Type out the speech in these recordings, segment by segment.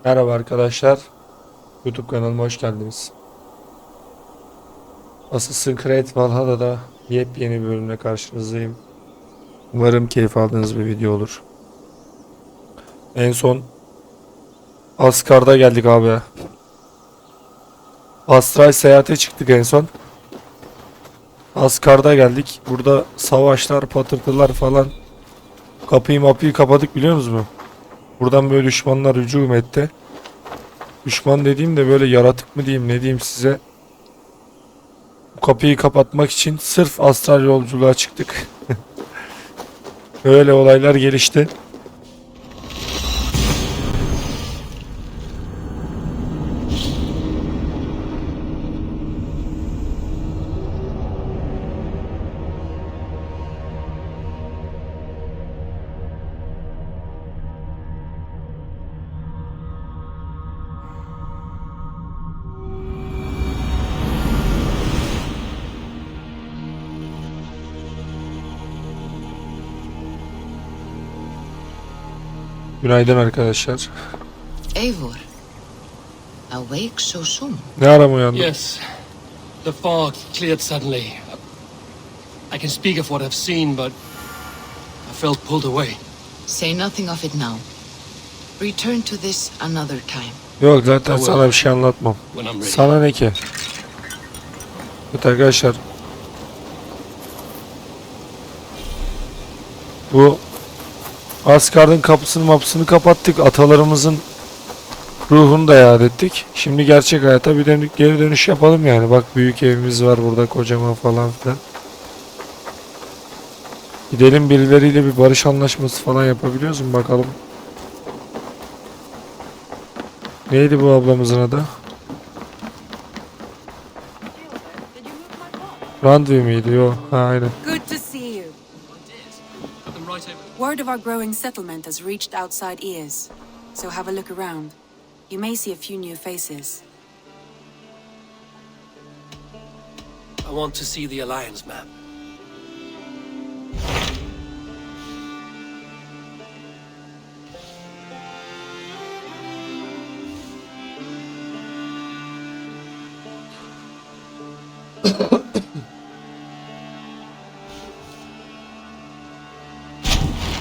Merhaba arkadaşlar. YouTube kanalıma hoş geldiniz. Assassin's Creed Valhalla'da yepyeni bir bölümle karşınızdayım. Umarım keyif aldığınız bir video olur. En son Asgard'a geldik abi. Astral seyahate çıktık en son. Asgard'a geldik. Burada savaşlar, patırtılar falan. Kapıyı kapadık biliyor musunuz? Buradan böyle düşmanlar hücum etti. Düşman dediğim de böyle yaratık mı diyeyim ne diyeyim size. Bu kapıyı kapatmak için sırf astral yolculuğa çıktık. Öyle olaylar gelişti. Günaydın arkadaşlar. Eivor, awake so soon? Ne ara uyandın? Yes. The fog cleared suddenly. I can speak of what I've seen, but I felt pulled away. Say nothing of it now. Return to this another time. Yok zaten sana bir şey anlatmam. When I'm ready. Sana ne ki? Evet arkadaşlar. Bu Asgard'ın kapısını kapattık. Atalarımızın ruhunu da yad ettik. Şimdi gerçek hayata bir geri dönüş yapalım yani. Bak büyük evimiz var burada kocaman falan filan. Gidelim birileriyle bir barış anlaşması falan yapabiliyoruz mu bakalım. Neydi bu ablamızın adı? Randvi miydi? Yo. Ha aynen. Good to see you. Word of our growing settlement has reached outside ears, so have a look around. You may see a few new faces. I want to see the Alliance map.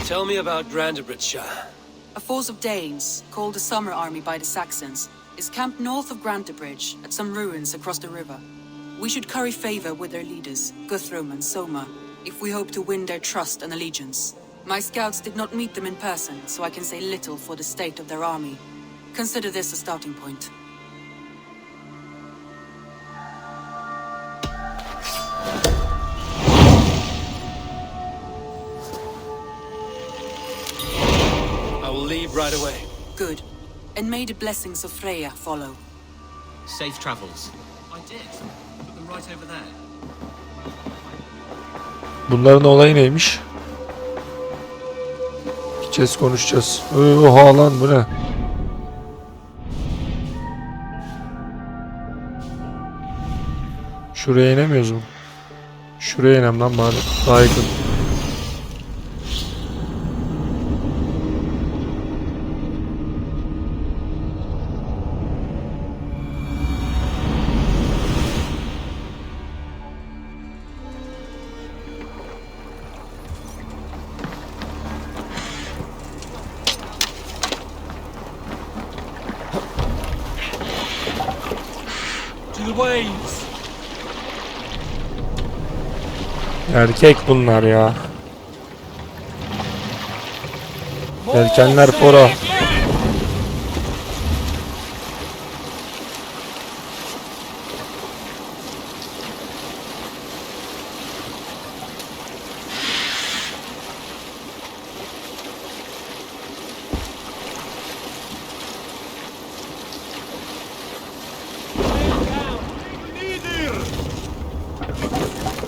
Tell me about Grandebridge. A force of Danes, called the Summer Army by the Saxons, is camped north of Grantebridge at some ruins across the river. We should curry favor with their leaders, Guthrum and Soma, if we hope to win their trust and allegiance. My scouts did not meet them in person, so I can say little for the state of their army. Consider this a starting point. I will leave right away. Good. And may the blessings of Freya follow. Safe travels. I did. Put them right over there. Bunların olayı neymiş? Gideceğiz konuşacağız. Oha lan bu ne? Şuraya inemiyoruz mu? Şuraya inem lan bari. Daha yakın. To the waves. Erkek bunlar ya. Yelkenler fora.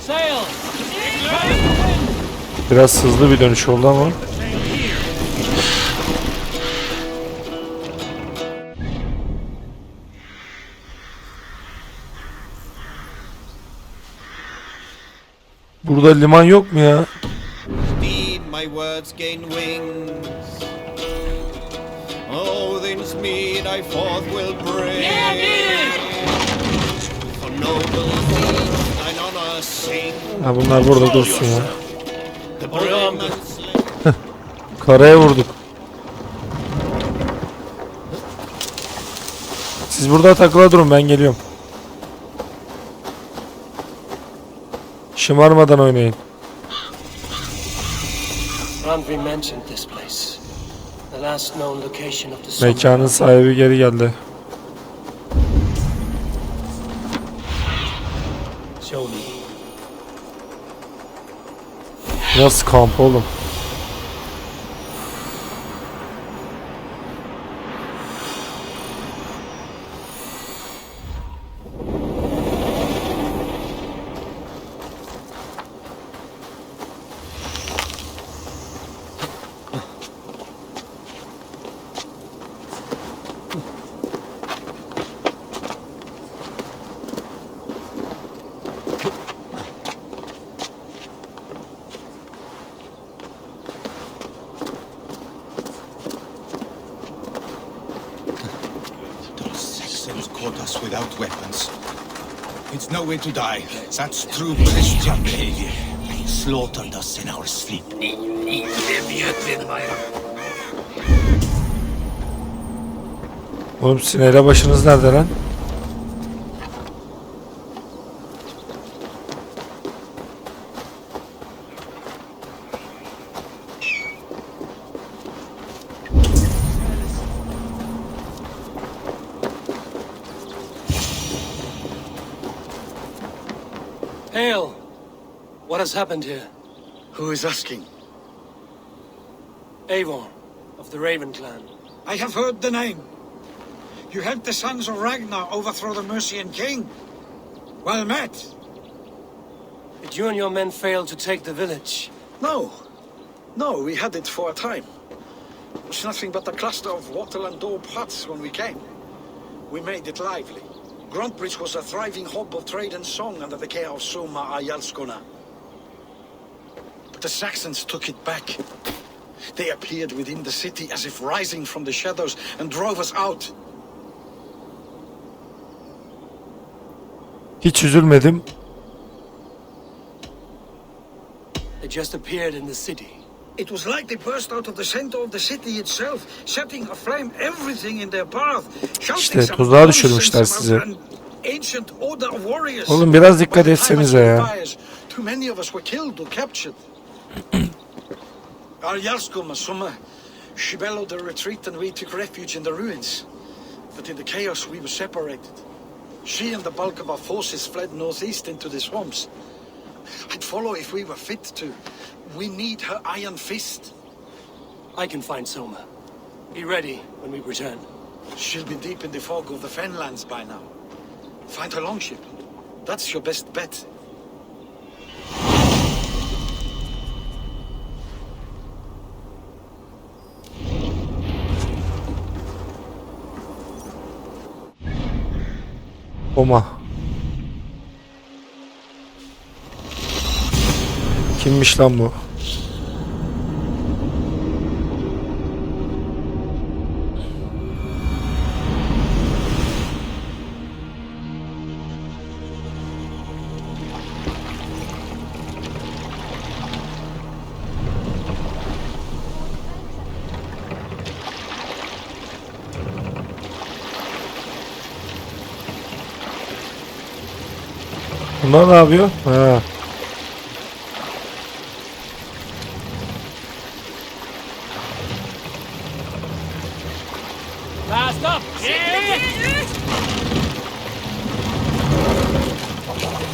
Sail. Biraz hızlı bir dönüş oldu ama. Burada liman yok mu ya? Speed, my words gain wings. Odin's mead I forth will bring. For noble deeds thine honor sing. Ha, bunlar burada dursun ya. The brave Karaya vurduk. Siz burada takıla durun, ben geliyorum. Şımarmadan oynayın. Randvi mentioned this place. The last known location of the summer. Mekanın sahibi geri geldi. Show me. Nasıl kamp oğlum? Those Saxons caught us without weapons. It's no way to die. That's true Christian behavior. They slaughtered us in our sleep. Oğlum sizin elebaşınız nerede lan? Hail! What has happened here? Who is asking? Eivor, of the Raven clan. I have heard the name. You helped the sons of Ragnar overthrow the Mercian king. Well met. Did you and your men fail to take the village? No. No, we had it for a time. It was nothing but a cluster of wattle and daub huts when we came. We made it lively. Gruntbridge was a thriving hub of trade and song under the care of Soma Ayalskona. But the Saxons took it back. They appeared within the city as if rising from the shadows and drove us out. Hiç üzülmedim. They just appeared in the city. It was like they burst out of the center of the city itself, setting aflame everything in their path. İşte tuzağa düşürmüşler sizi. Ancient order of warriors. Oğlum biraz dikkat etsenize ya. Too many of us were killed or captured. Arjalskoma Summa, she bellowed the retreat and we took refuge in the ruins. But in the chaos we were separated. She and the bulk of our forces fled northeast into the swamps. I'd follow if we were fit to. We need her iron fist. I can find Soma. Be ready when we return. She'll be deep in the fog of the Fenlands by now. Find her longship. That's your best bet. Oma. Kimmiş lan bu? Bunlar ne yapıyor? Ha. Last up!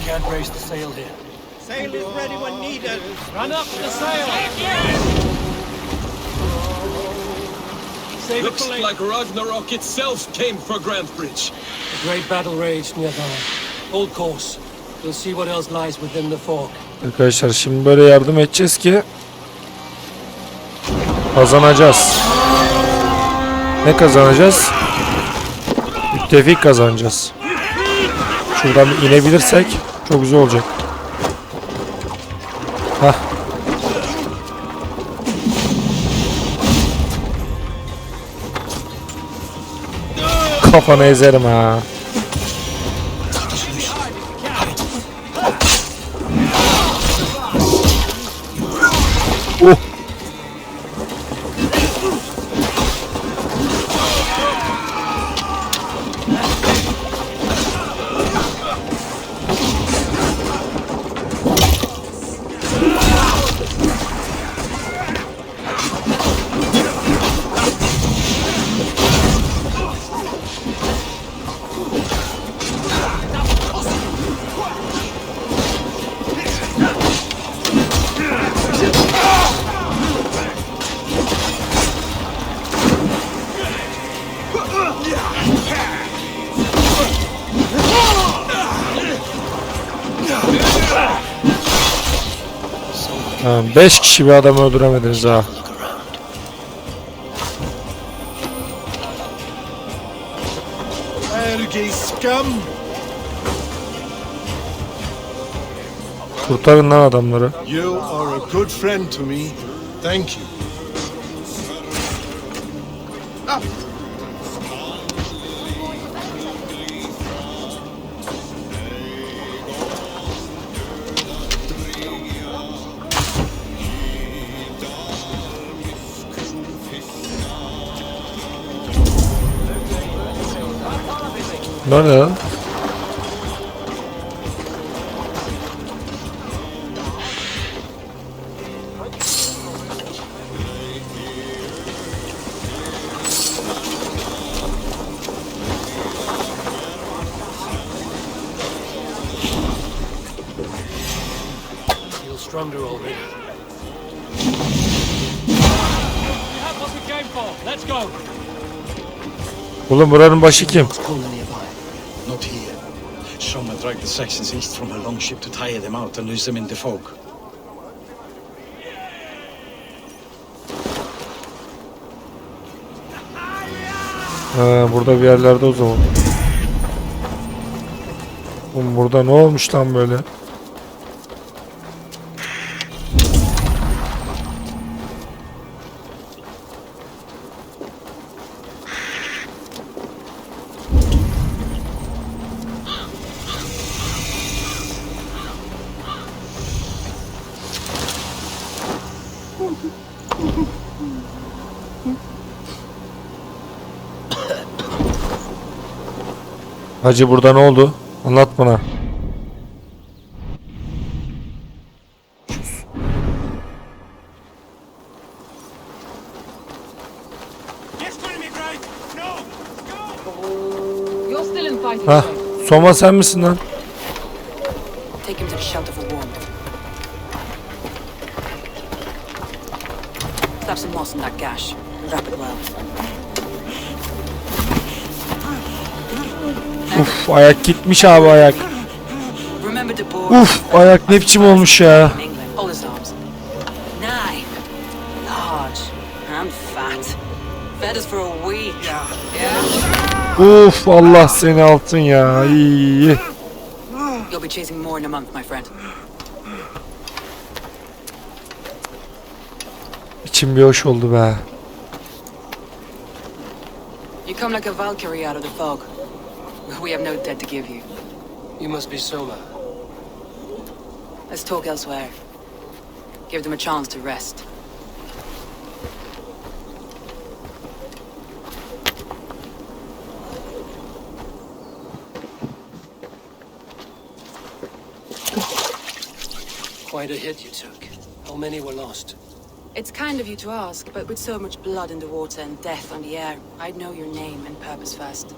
Can't raise the sail here. Sail is ready when needed. Run up the sail! Save Looks it for like Ragnarok itself came for Grantbridge. A great battle raged nearby. Hold course. We'll see what else lies within the fog. Arkadaşlar şimdi böyle yardım edeceğiz ki kazanacağız. Ne kazanacağız? Müttefik kazanacağız. Şuradan bir inebilirsek çok güzel olacak. Hah. kafanı ezerim ha. Oh. Tamam, 5 kişi bir adamı öldüremediniz ha. Kurtarın lan adamları. You are a good friend to me. Thank you. Nerede lan? Feel stronger already. That's what we came for. Let's go. Oğlum buranın başı kim? Not here. Soma dragged the Saxons east from her longship to tire them out and lose them in the fog. Ha, burada bir yerlerde o zaman. Oğlum burada ne olmuş lan böyle? Hacı burada ne oldu? Anlat bana. You're still in fighting Ha, shape. Soma sen misin lan? Take him to the shelter for warmth. Slap some moss in that gash and wrap it well. Uf, ayak gitmiş abi ayak. Remember to board. Uf, ayak ne biçim olmuş ya. In England, all his arms. 9. Large and fat. Fed us for a week. Yeah. Uf, Allah seni altın ya. İyi. You'll be chasing more in a month, my friend. İçim bir hoş oldu be. You come like a Valkyrie out of the fog. We have no debt to give you. You must be Soma. Let's talk elsewhere. Give them a chance to rest. Quite a hit you took. How many were lost? It's kind of you to ask, but with so much blood in the water and death on the air, I'd know your name and purpose first.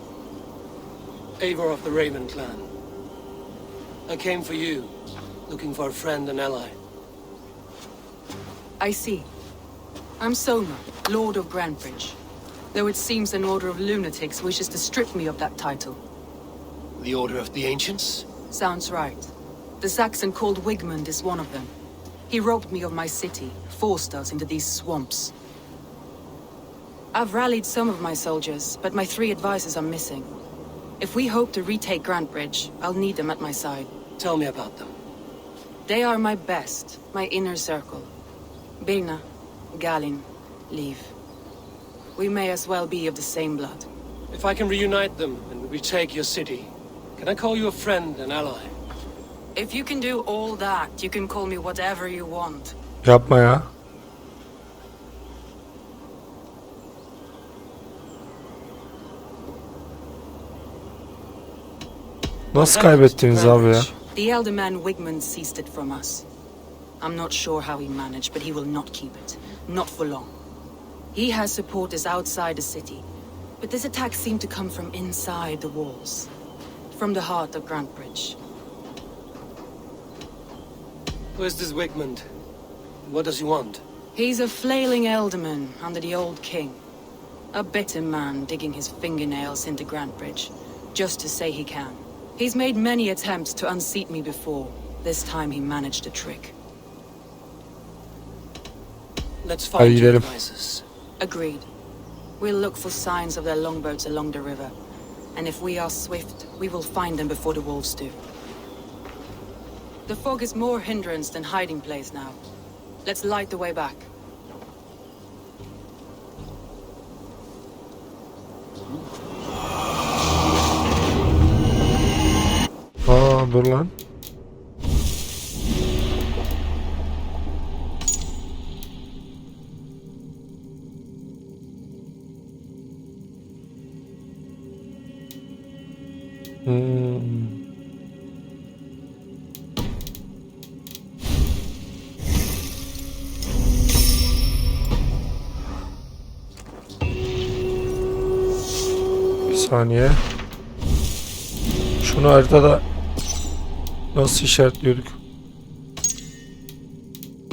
Eivor of the Raven clan. I came for you, looking for a friend and ally. I see. I'm Soma, Lord of Grantbridge. Though it seems an order of lunatics wishes to strip me of that title. The Order of the Ancients? Sounds right. The Saxon called Wigmund is one of them. He robbed me of my city, forced us into these swamps. I've rallied some of my soldiers, but my 3 advisors are missing. If we hope to retake Grantbridge, I'll need them at my side. Tell me about them. They are my best, my inner circle. Birna, Galin, Liv. We may as well be of the same blood. If I can reunite them and retake your city, can I call you a friend and ally? If you can do all that, you can call me whatever you want. Yapma ya. Nasıl kaybettiniz abi ya? The elder man Wigmund seized it from us. I'm not sure how he managed, but he will not keep it. Not for long. He has supporters outside the city, but this attack seemed to come from inside the walls. From the heart of Grantebridge. Where's this Wigmund? What does he want? He's a flailing elderman under the old king. A bitter man digging his fingernails into Grantebridge, just to say he can. He's made many attempts to unseat me before. This time he managed a trick. Let's Hadi find your gidelim. advisors. Agreed. We'll look for signs of their longboats along the river. And if we are swift, we will find them before the wolves do. The fog is more hindrance than hiding place now. Let's light the way back. Aa dur lan. Bir saniye. Şunu haritada nasıl işaretliyorduk?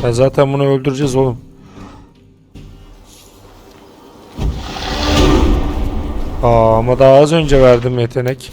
Ya zaten bunu öldüreceğiz oğlum. Ama daha az önce verdim yetenek.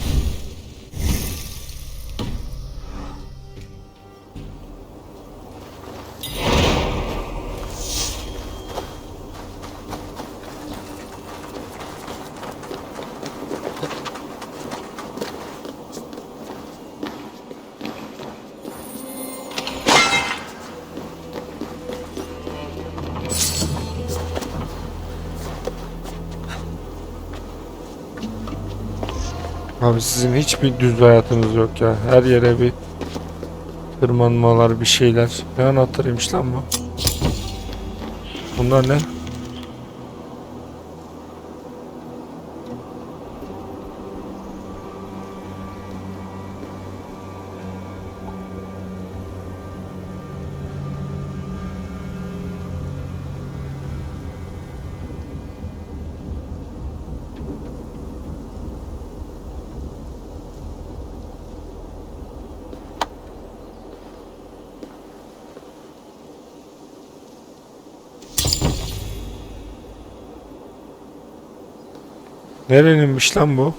Abi sizin hiçbir düz hayatınız yok ya. Her yere bir tırmanmalar, bir şeyler. Ne anahtarıymış lan bu? Bunlar ne? Nereninmiş lan bu?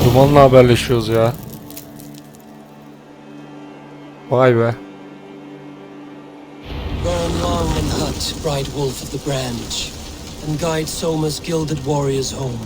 Dumanla haberleşiyoruz ya. Vay be. Burn long and hut, bright wolf of the branch, and guide Soma's gilded warriors home.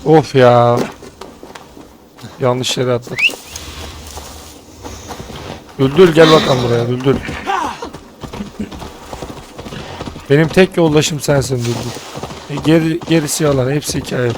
Of ya. Yanlış yere atladım. Düldül gel bakalım buraya Düldül. Benim tek yoldaşım sensin Düldül. Gerisi yalan, hepsi hikaye.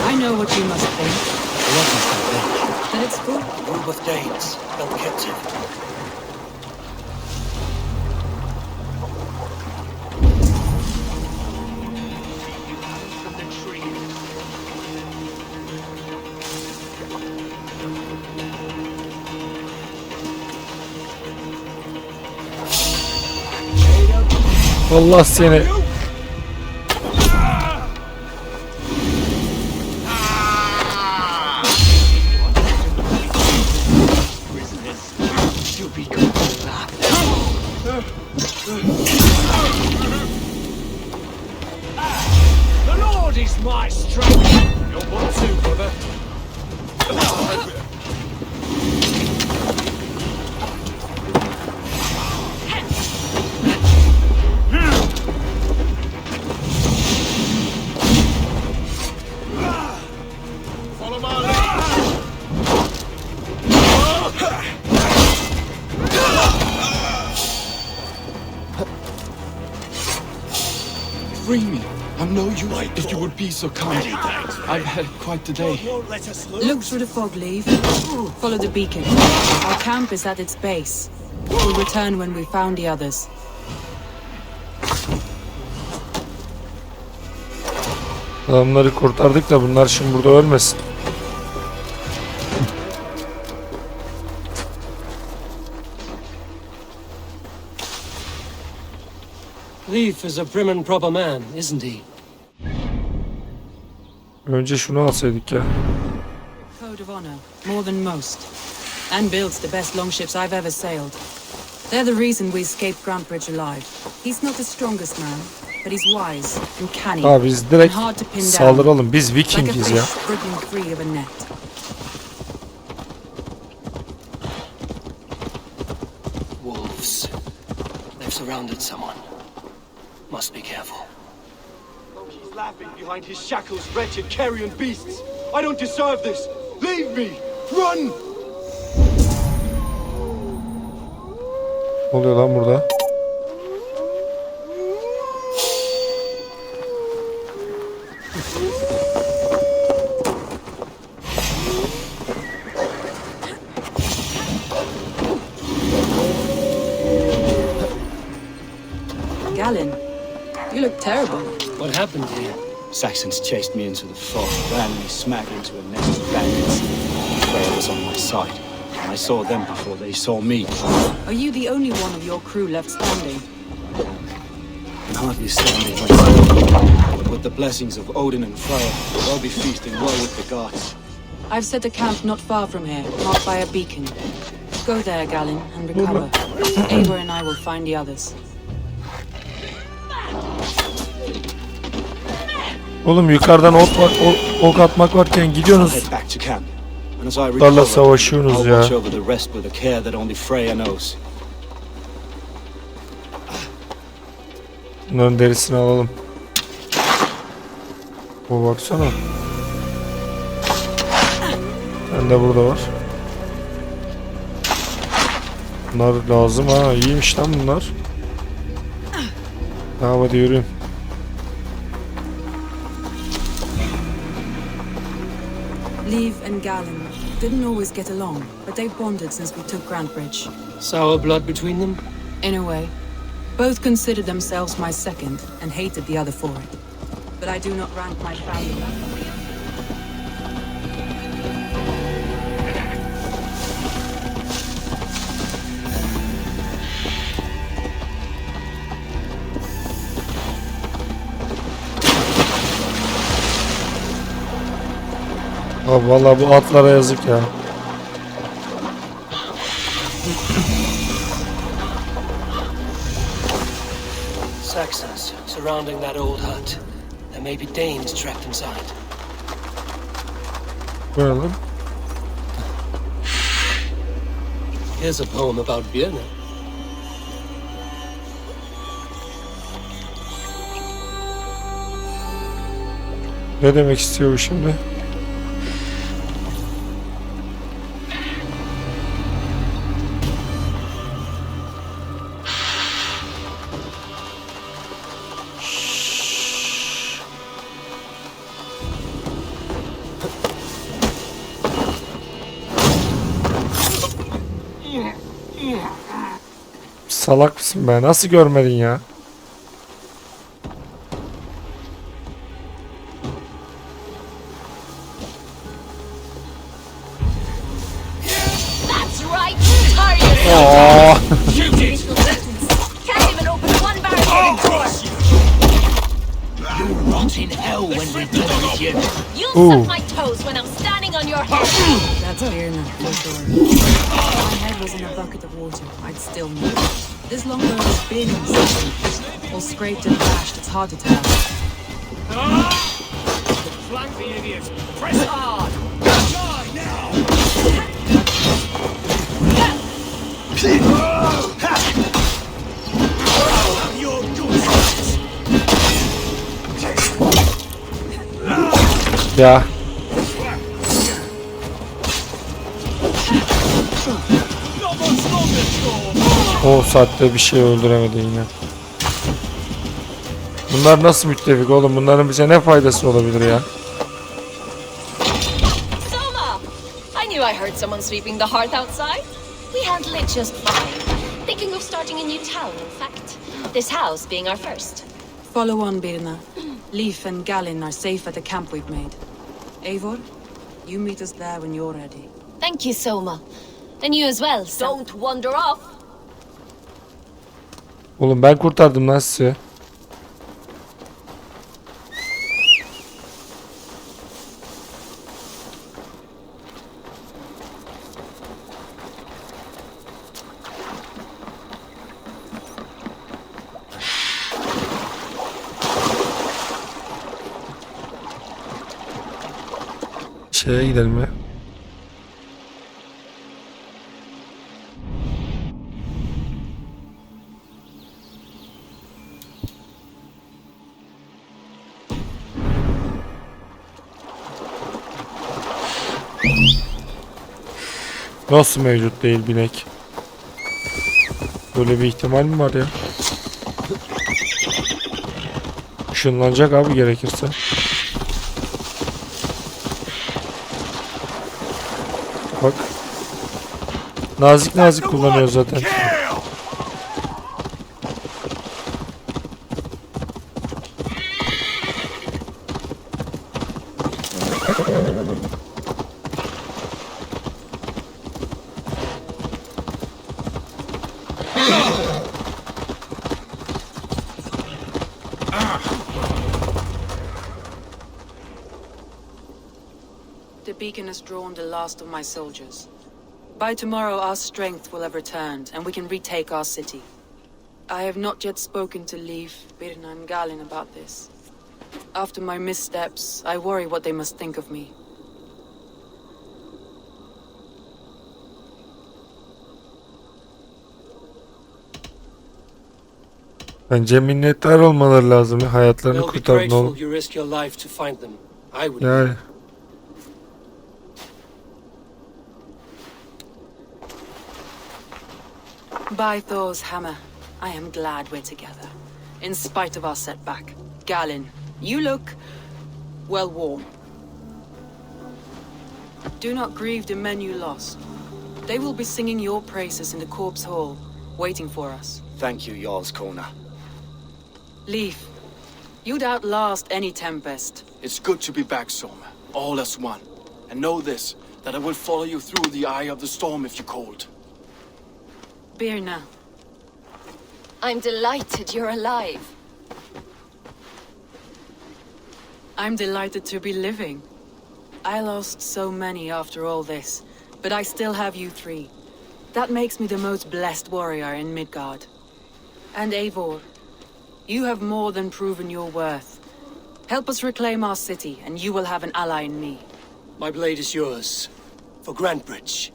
I know what you must think. What must I think? That it's good. Rule with Danes, held captive. Allah seni. free me. I'm no use if you would be so kind. I've had quite the day. Look through the fog, Leave. Follow the beacon. Our camp is at its base. We'll return when we found the others. Adamları kurtardık da bunlar şimdi burada ölmesin. Leif is a prim and proper man, isn't he? Önce şunu alsaydık ya. Code of honor, more than most. And builds the best longships I've ever sailed. They're the reason we escaped Grand Bridge alive. He's not the strongest man, but he's wise and canny. Abi biz direkt and hard to pin down, saldıralım. Biz like a Vikingiz ya. fish wriggling free of a net. Wolves. They've surrounded someone. Must be careful. Oh, he's laughing behind his shackles, wretched carrion beasts. I don't deserve this. Leave me. Run. Ne oluyor lan burada? Galen, you look terrible. What happened here? Saxons chased me into the fog, ran me smack into a nest of bandits. Freya was on my side, and I saw them before they saw me. Are you the only one of your crew left standing? And hardly standing myself. But with the blessings of Odin and Freya, I'll be feasting well with the gods. I've set a camp not far from here, marked by a beacon. Go there, Galen, and recover. Eivor and I will find the others. Oğlum yukarıdan ok atmak varken gidiyorsunuz. Head back to camp. And as I Darla recover, savaşıyorsunuz I'll ya. watch over the rest with a care that only Freya knows. Bunların derisini alalım. O baksana. Ben de burada var. Bunlar lazım ha. İyiymiş lan bunlar. Tamam hadi yürüyün. Leave and Galen didn't always get along, but they've bonded since we took Grantbridge. Sour blood between them? In a way. Both considered themselves my second and hated the other for it. But I do not rank my family. Abi vallahi bu atlara yazık ya. Saxons surrounding that old hut. There may be Danes trapped inside. Bu ne lan? Here's a poem about Björn. Ne demek istiyor bu şimdi? Salak mısın be? Nasıl görmedin ya? That's right, tired. Aa. Can't even open one barricade door. You'll rot in hell when we're done with you. You'll suck my toes when I'm standing on your head. That's clear enough, for sure. If my head was in a bucket of water, I'd still know. This longbow has been something. All scraped and bashed, it's hard to tell. Flank the idiots. Press hard. Die now. Your goods. Ya. O saatte bir şey öldüremedi yine. Bunlar nasıl müttefik oğlum? Bunların bize ne faydası olabilir ya? Soma! I knew I heard someone sweeping the hearth outside. We handle it just fine. Thinking of starting a new town, in fact. This house being our first. Follow on, Birna. Leif and Galin are safe at the camp we've made. Eivor, you meet us there when you're ready. Thank you, Soma. And you as well, Don't wander off. Oğlum ben kurtardım lan sizi. Şeye gidelim mi? Nasıl mevcut değil binek? Böyle bir ihtimal mi var ya? Işınlanacak abi gerekirse. Bak. Nazik nazik kullanıyor zaten. The beacon has drawn the last of my soldiers. By tomorrow our strength will have returned, and we can retake our city. I have not yet spoken to Leif, Birna and Galin about this. After my missteps, I worry what they must think of me. Bence minnettar olmaları lazım. Hayatlarını They'll be kurtardın oğlum. grateful you risk your life to find them. I would. Yani. By Thor's hammer, I am glad we're together. In spite of our setback. Galin, you look, well, warm. Do not grieve the men you lost. They will be singing your praises in the corpse hall, waiting for us. Thank you, Jarl's Kona. Leif, you'd outlast any tempest. It's good to be back, Soma. All as one. And know this, that I will follow you through the eye of the storm if you're cold. Birna. I'm delighted you're alive. I'm delighted to be living. I lost so many after all this, but I still have you three. That makes me the most blessed warrior in Midgard. And Eivor, you have more than proven your worth. Help us reclaim our city, and you will have an ally in me. My blade is yours. For Grantbridge.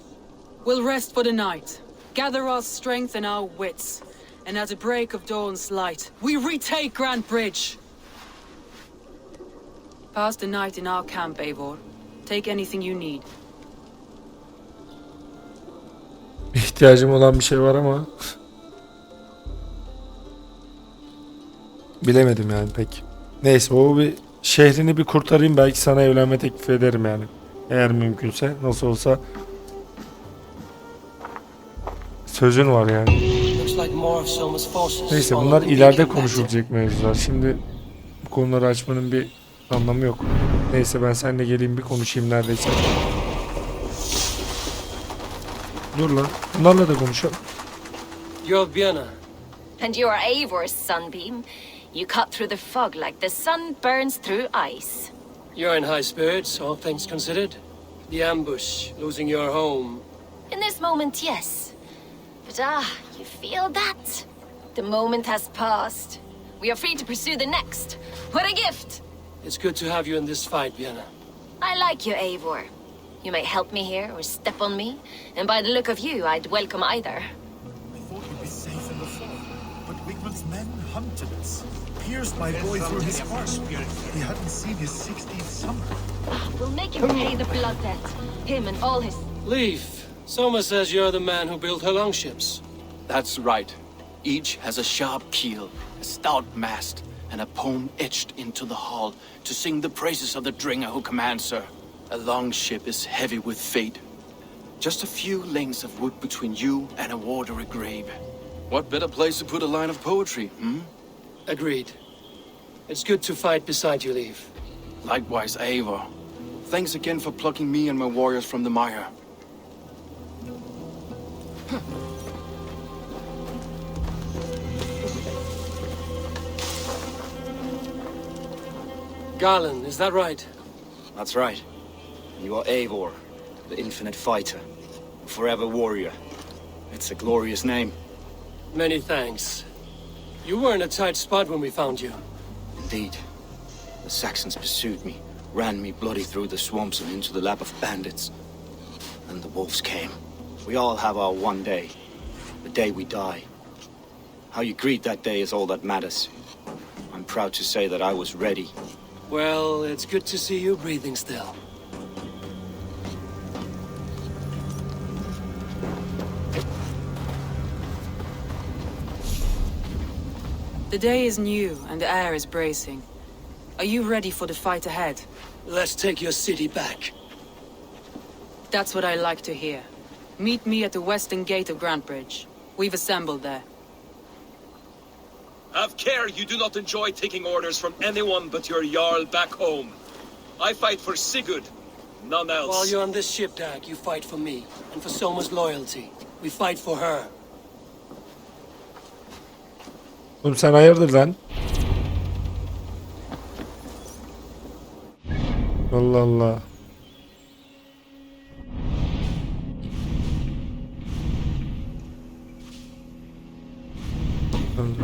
We'll rest for the night, gather our strength and our wits, and at the break of dawn's light, we retake Grantbridge! Pass the night in our camp, Eivor. Take anything you need. İhtiyacım olan bir şey var ama bilemedim yani pek. Neyse o bir şehrini bir kurtarayım, belki sana evlenme teklif ederim yani. Eğer mümkünse, nasıl olsa sözün var yani. Neyse bunlar ileride konuşulacak mevzular. Şimdi bu konuları açmanın bir anlamı yok. Neyse ben seninle geleyim bir konuşayım neredeyse. Dur lan. Bunlarla da konuşalım. You're Birna. And you're Eivor's sunbeam. You cut through the fog like the sun burns through ice. You're in high spirits, all things considered. The ambush, losing your home. In this moment, yes. But you feel that? The moment has passed. We are free to pursue the next. What a gift! It's good to have you in this fight, Birna. I like you, Eivor. You may help me here or step on me, and by the look of you, I'd welcome either. I thought we'd be safe in the fort, but Wigmund's men hunted us. Pierced my boy through his heart. He hadn't seen his 16th summer. We'll make him pay the blood debt. Him and all his... Leif, Soma says you're the man who built her longships. That's right. Each has a sharp keel, a stout mast, and a poem etched into the hall to sing the praises of the Dringer who commands her. A long ship is heavy with fate. Just a few lengths of wood between you and a watery grave. What better place to put a line of poetry, hmm? Agreed. It's good to fight beside you, Leif. Likewise, Eivor. Thanks again for plucking me and my warriors from the mire. Garland, is that right? That's right. You are Eivor, the infinite fighter, forever warrior. It's a glorious name. Many thanks. You were in a tight spot when we found you. Indeed. The Saxons pursued me, ran me bloody through the swamps and into the lap of bandits. And the wolves came. We all have our one day. The day we die. How you greet that day is all that matters. I'm proud to say that I was ready. Well, it's good to see you breathing still. The day is new and the air is bracing. Are you ready for the fight ahead? Let's take your city back. That's what I like to hear. Meet me at the western gate of Grantebridge. We've assembled there. Have care you do not enjoy taking orders from anyone but your Jarl back home. I fight for Sigurd, none else. While you're on this ship, Dag, you fight for me, and for Soma's loyalty. We fight for her. Oğlum sen hayırdır lan? Allah Allah.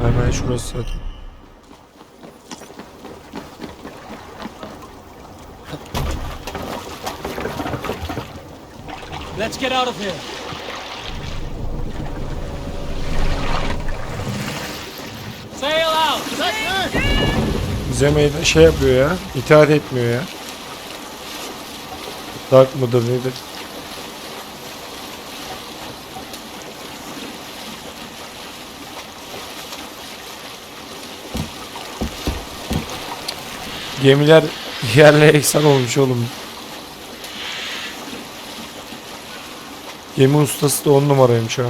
Hemen şurası zaten. Let's get out of here. Sail out! Bize meydan şey yapıyor ya. İtaat etmiyor ya. Dark mıdır nedir? Gemiler yerle eksan olmuş oğlum. Gemi ustası da 10 numaraymış ha.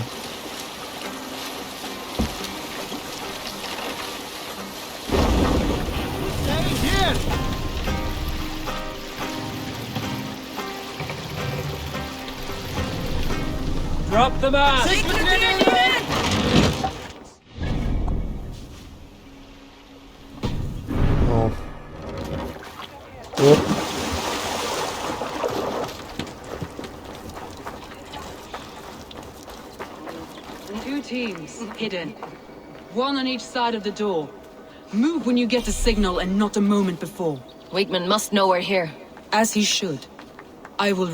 Drop the mast! Tamam. Hop. Two teams, hidden. One on each side of the door. Move when you get a signal and not a moment before. Wigman must know we're here. As he should. I will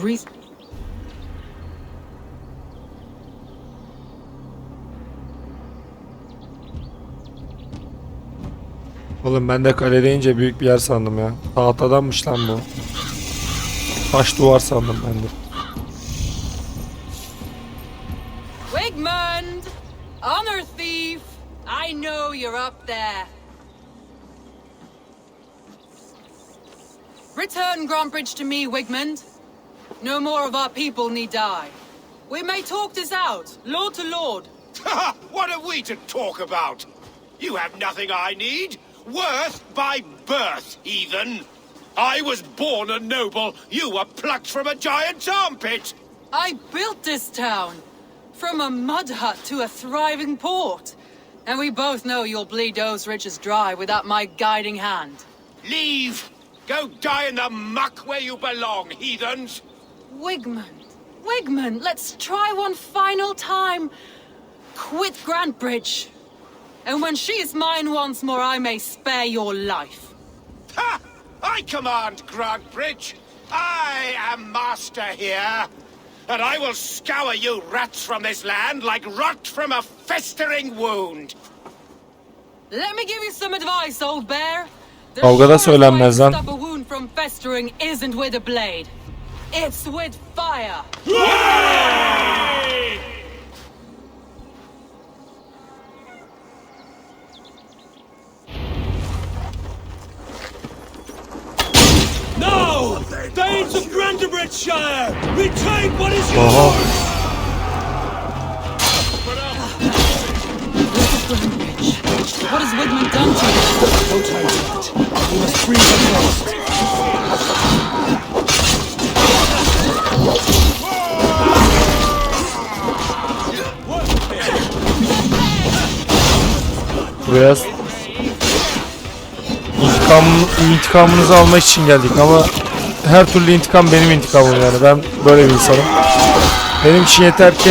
Oğlum ben de kale deyince büyük bir yer sandım ya. Tahtadanmış lan bu. Taş duvar sandım ben de. Wigmund! Honor thief! I know you're up there. Return Grantebridge to me, Wigmund. No more of our people need die. We may talk this out, lord to lord. What are we to talk about? You have nothing I need. Worth by birth, heathen. I was born a noble. You were plucked from a giant's armpit. I built this town. From a mud hut to a thriving port. And we both know you'll bleed those riches dry without my guiding hand. Leave. Go die in the muck where you belong, heathens. Wigmund, let's try one final time. Quit Grantebridge. And when she is mine once more, I may spare your life. Ha! I command Grantebridge. I am master here. And I will scour you rats from this land like rot from a festering wound. Let me give you some advice, old bear. The Kavgada surest way to söylenmez lan. stop a wound from festering isn't with a blade. It's with fire. Shire! Retain what is Aha. yours! What has Wigman done to you? No time for that. We must free her first. Buraya intikamınızı almak için geldik ama her türlü intikam benim intikamım yani. Ben böyle bir insanım. Benim için yeter ki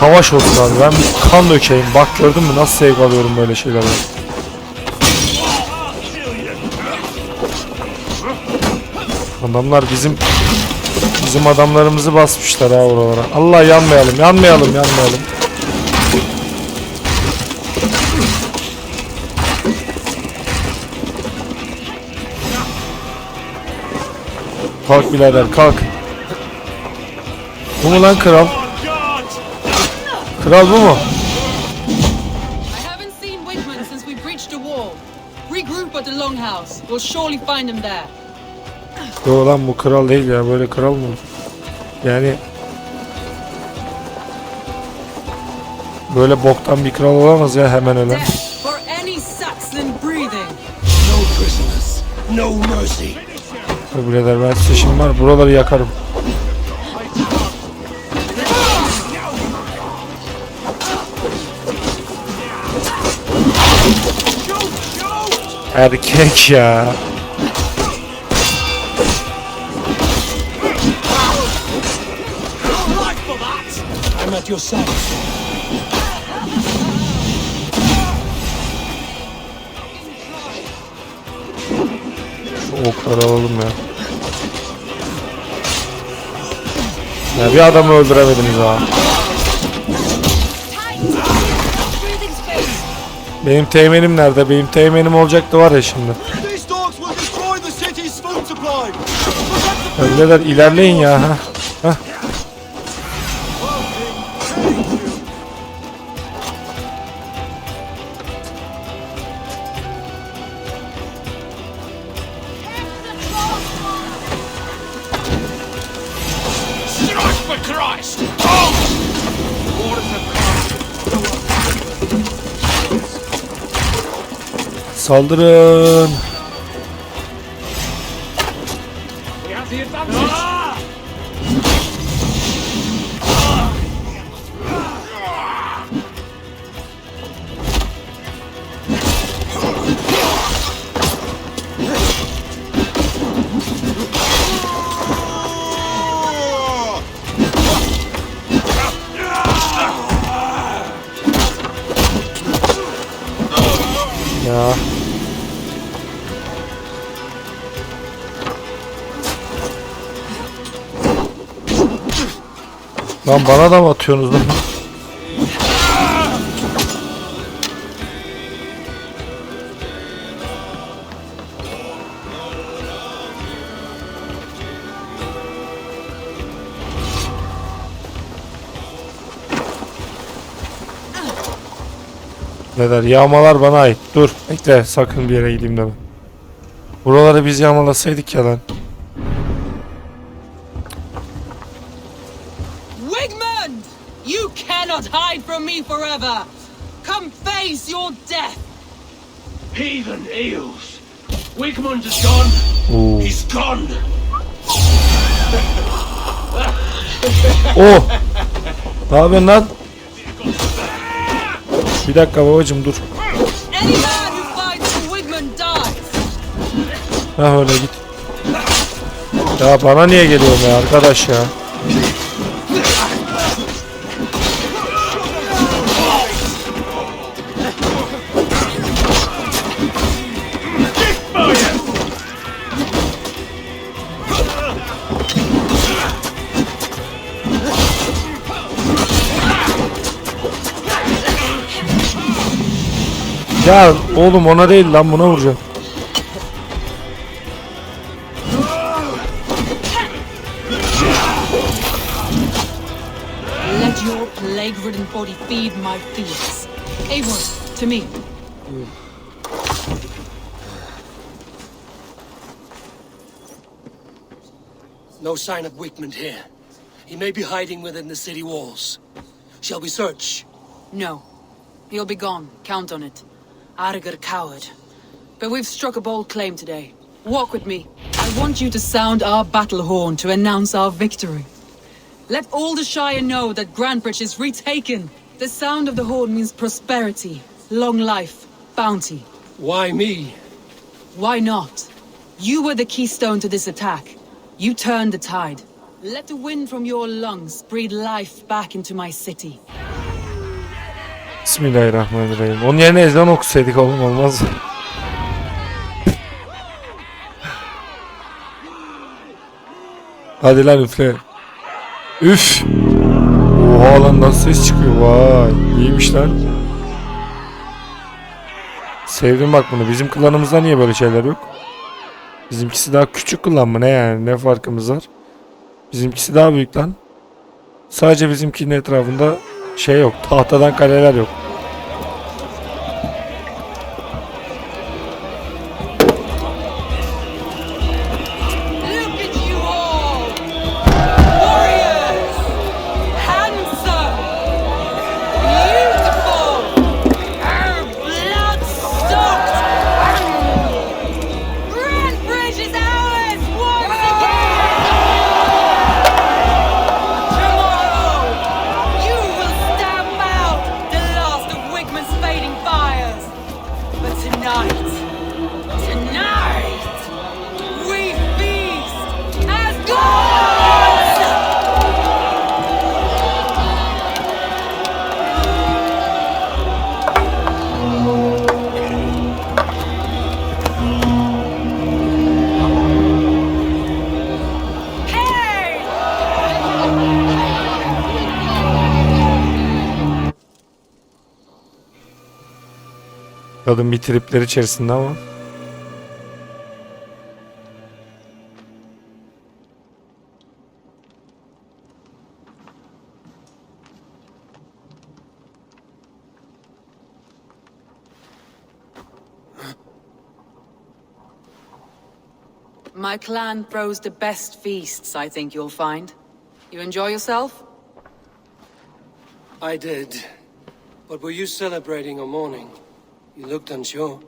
savaş olsun abi. Ben bir kan dökeyim. Bak gördün mü nasıl zevk alıyorum böyle şeylerden. Adamlar bizim adamlarımızı basmışlar ha oralara. Allah yanmayalım. Kalk birader kalk. Bu mu lan kral? Kral bu mu? I haven't seen Wigman since we breached the wall. Regroup at the Longhouse. We'll surely find him there. Yo lan bu kral değil ya, böyle kral mı? Yani böyle boktan bir kral olamaz ya hemen öyle. Death for any Saxon breathing. No prisoners, no mercy. Birader ben size şimdi var buraları yakarım. Erkek ya. I'm at your side. Şu okları alalım ya. Ya bir adamı öldüremediniz ha. Benim teğmenim nerede? Benim teğmenim olacaktı var ya şimdi. Öyleler ilerleyin ya. Heh. Saldırın. Ya. Lan bana da mı atıyorsunuz lan? Neler yağmalar bana ait. Dur bekle sakın bir yere gideyim deme. Buraları biz yağmalasaydık ya lan. Wigman! You cannot hide from me forever! Come face your death! Heathen eels. Wigmund is gone. Oo. He's gone. Oh! Ne yapıyorsun lan? Bir dakika babacım dur. Any man who fights for Wigman dies! Ha öyle git. Ya bana niye geliyor ya arkadaş ya? Ya oğlum ona değil lan buna vuracağım. Let your plague-ridden body feed my fears. Avon, to me. No sign of Wickman here. He may be hiding within the city walls. Shall we search? No. He'll be gone. Count on it. Arger coward. But we've struck a bold claim today. Walk with me. I want you to sound our battle horn to announce our victory. Let all the Shire know that Grantebridge is retaken. The sound of the horn means prosperity, long life, bounty. Why me? Why not? You were the keystone to this attack. You turned the tide. Let the wind from your lungs breathe life back into my city. Bismillahirrahmanirrahim. Onun yerine ezan okusaydık oğlum, olmaz. Hadi lan üfle. Üf. Oha lan, nasıl ses çıkıyor. Vay. İyiymiş lan. Sevdim bak bunu. Bizim klanımızda niye böyle şeyler yok? Bizimkisi daha küçük klan mı ne yani? Ne farkımız var? Bizimkisi daha büyük lan. Sadece bizimkinin etrafında şey yok. Tahtadan kaleler yok. Kadın bir tripler içerisinde ama. My clan throws the best feasts, I think you'll find. You enjoy yourself? I did. But were you celebrating or mourning? You looked unsure.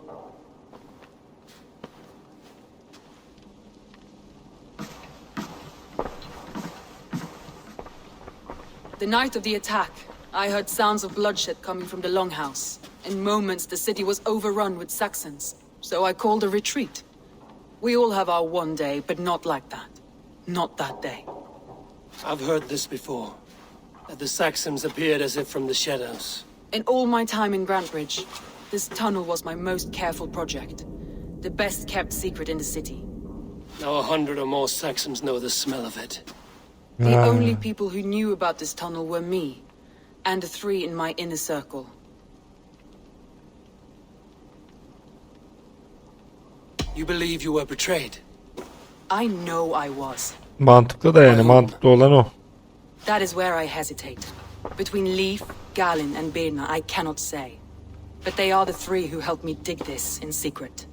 The night of the attack, I heard sounds of bloodshed coming from the Longhouse. In moments, the city was overrun with Saxons, so I called a retreat. We all have our one day, but not like that. Not that day. I've heard this before. That the Saxons appeared as if from the shadows. In all my time in Grantebridge, this tunnel was my most careful project. The best kept secret in the city. Now 100 or more Saxons know the smell of it. The only people who knew about this tunnel were me, and the 3 in my inner circle. You believe you were betrayed? I know I was. Mantıklı da yani, mantıklı olan o. That is where I hesitate. Between Leif, Galin, and Birna, I cannot say. But they are the 3 who helped me dig this in secret.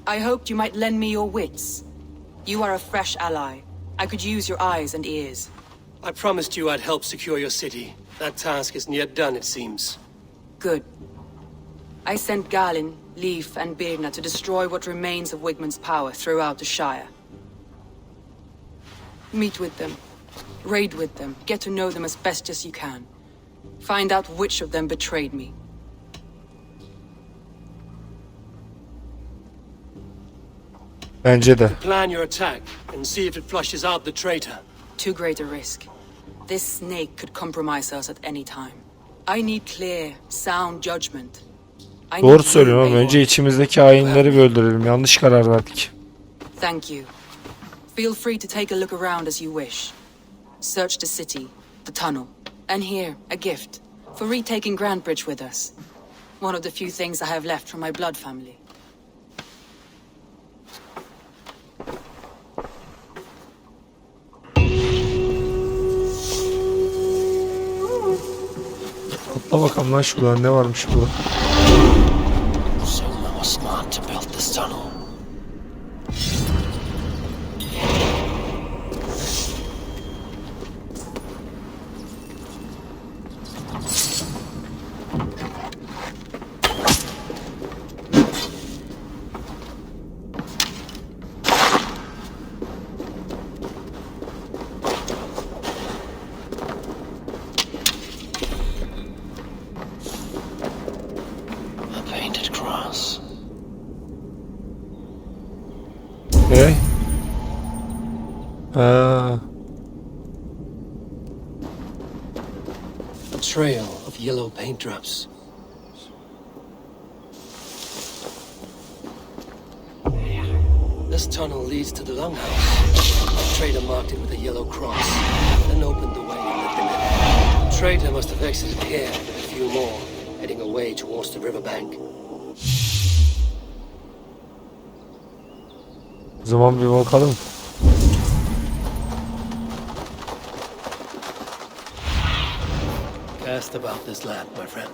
I hoped you might lend me your wits. You are a fresh ally. I could use your eyes and ears. I promised you I'd help secure your city. That task isn't yet done, it seems. Good. I sent Galin, Leif, and Birna to destroy what remains of Wigmund's power throughout the Shire. Meet with them. Raid with them. Get to know them as best as you can. Find out which of them betrayed me. Bence de. Plan your attack and see if it flushes out the traitor. Too great a risk. This snake could compromise us at any time. I need clear, sound judgment. Doğru söylüyorum ama önce içimizdeki hainleri bir öldürelim. Yanlış karar verdik. Thank you. Feel free to take a look around as you wish. Search the city, the tunnel, and here, a gift for retaking Grantebridge with us. One of the few things I have left from my blood family. Atla bakalım lan şuradan, ne varmış burada. Soma was smart to build this tunnel. Ha. A trail of yellow paint drops. This tunnel leads to the longhouse. The trader marked it with a yellow cross, then opened the way and let them in. The trader must have exited here with a few more, heading away towards the riverbank. O zaman bir bakalım. Cast about this land, my friend.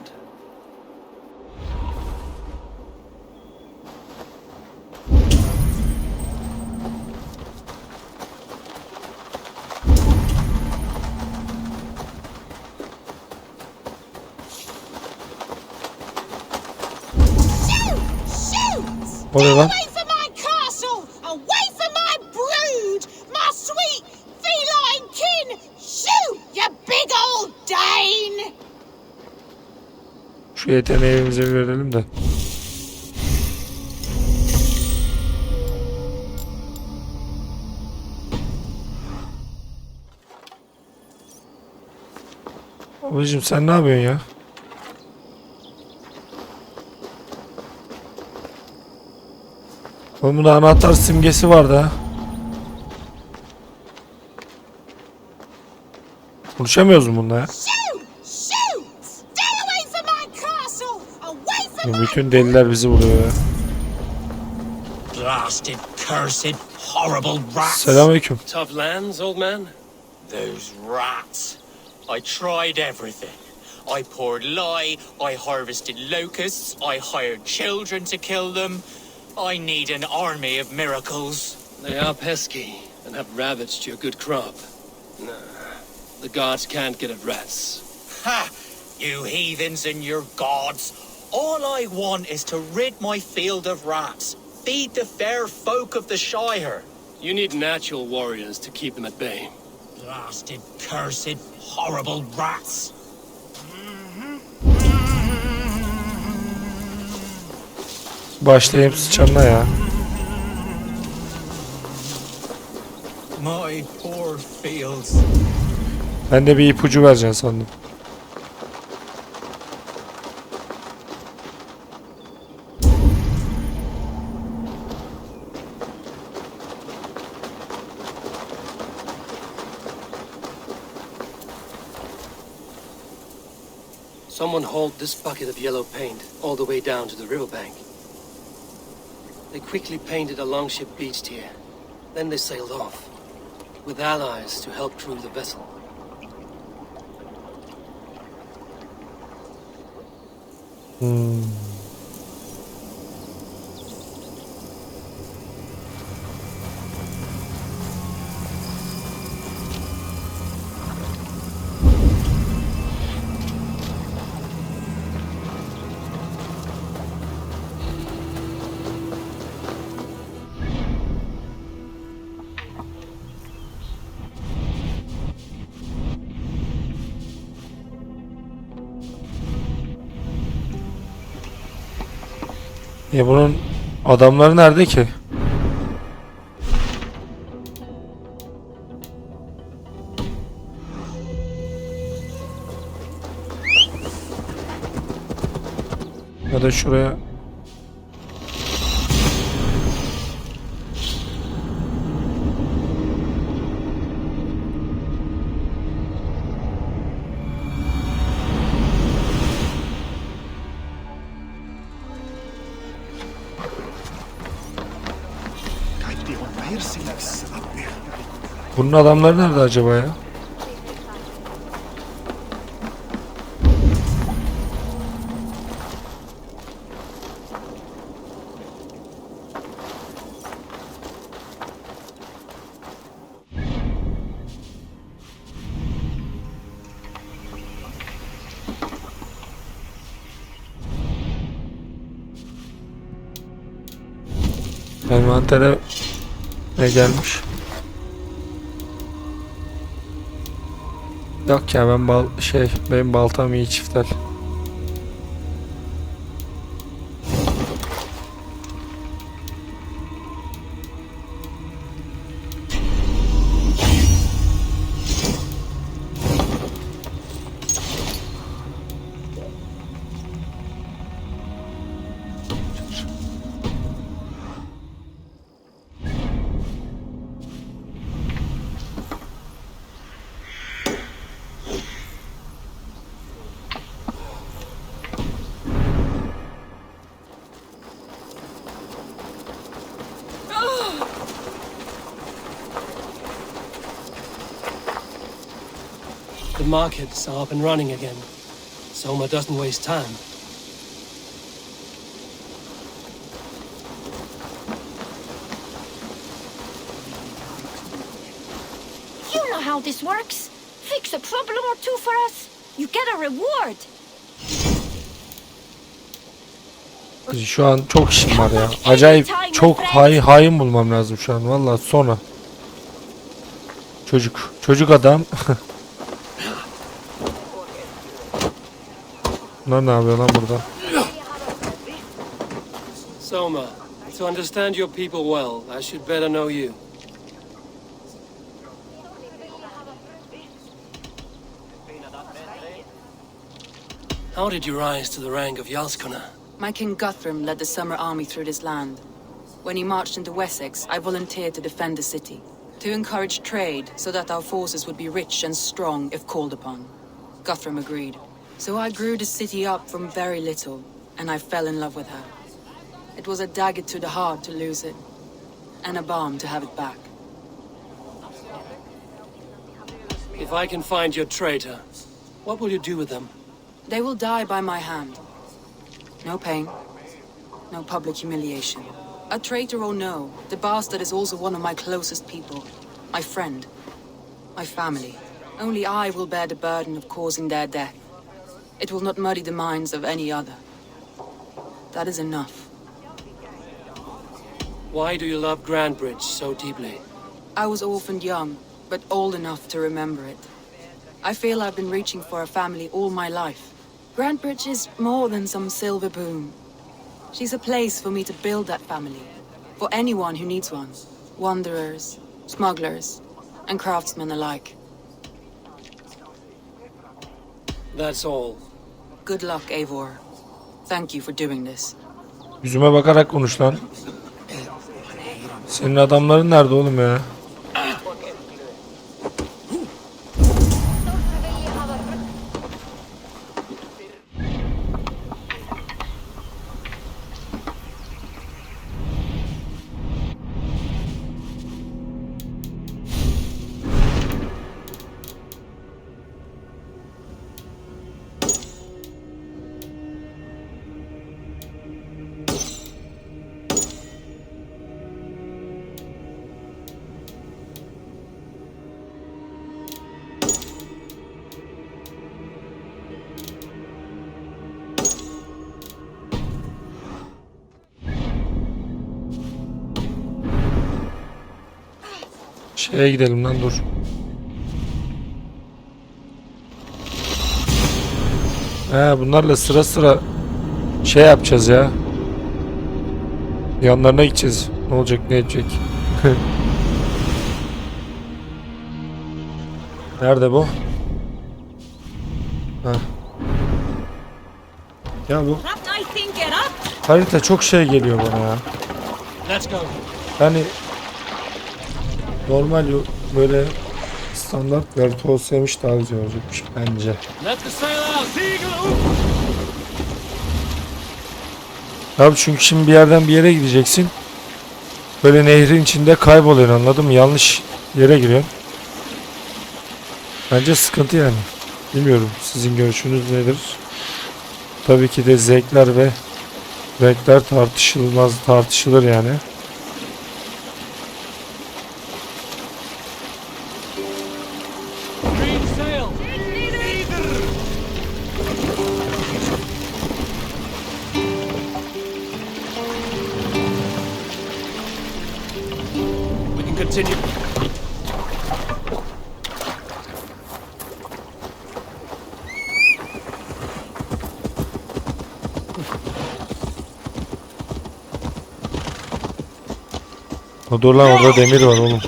O ne lan? Şu yeteneği evimize bir verelim de. Babacım sen ne yapıyorsun ya? Oğlum bunda anahtar simgesi vardı ha. Konuşamıyoruz mu bununla ya? Bütün deliler bizi buluyor ya. Blasted, cursed, horrible rats. Selamünaleyküm. Tough lands, old man? Those rats. I tried everything. I poured lye, I harvested locusts, I hired children to kill them. I need an army of miracles. They are pesky and have ravaged your good crop. Nah, the gods can't get at rats. Ha! You heathens and your gods. All I want is to rid my field of rats. Feed the fair folk of the Shire. You need natural warriors to keep them at bay. Blasted, cursed, horrible rats. Başlayayım sıçanla ya. My poor fields. Ben de bir ipucu vereceksin sandım. Someone hauled this bucket of yellow paint all the way down to the riverbank. They quickly painted a longship beached here. Then they sailed off, with allies to help crew the vessel. Bunun adamları nerede ki? Ya da şuraya. Bunun adamları nerede acaba ya? Envantere ne gelmiş? Yok ya ben benim baltam iyi çiftel. The markets are up and running again. Soma doesn't waste time. You know how this works. Fix a problem or two for us. You get a reward. Şu an çok işim var ya. Acayip çok hain bulmam lazım şu an. Vallahi sonra. Çocuk adam. Bunlar ne yapıyor lan burada? Soma, to understand your people well, I should better know you. How did you rise to the rank of Jarlskona? My king Guthrum led the summer army through this land. When he marched into Wessex, I volunteered to defend the city, to encourage trade so that our forces would be rich and strong if called upon. Guthrum agreed. So I grew the city up from very little, and I fell in love with her. It was a dagger to the heart to lose it, and a balm to have it back. If I can find your traitor, what will you do with them? They will die by my hand. No pain, no public humiliation. A traitor or no, the bastard is also one of my closest people. My friend. My family. Only I will bear the burden of causing their death. It will not muddy the minds of any other. That is enough. Why do you love Grandbridge so deeply? I was orphaned young, but old enough to remember it. I feel I've been reaching for a family all my life. Grandbridge is more than some silver boom. She's a place for me to build that family. For anyone who needs one. Wanderers, smugglers, and craftsmen alike. That's all. Good luck, Eivor. Thank you for doing this. Yüzüme bakarak konuş lan. Senin adamların nerede oğlum ya? Şeye gidelim lan dur. Bunlarla sıra sıra şey yapacağız ya. Yanlarına gideceğiz. Ne olacak ne edecek. Nerede bu? Ya bu harita çok şey geliyor bana ya. Let's go. Yani normal böyle standart harita olsaymış daha güzel olacakmış bence. Let the sail out. Abi çünkü şimdi bir yerden bir yere gideceksin. Böyle nehrin içinde kayboluyorsun, anladın mı? Yanlış yere giriyorsun. Bence sıkıntı yani. Bilmiyorum sizin görüşünüz nedir? Tabii ki de zevkler ve renkler tartışılır yani. Continue. Dur lan, orada demir var oğlum.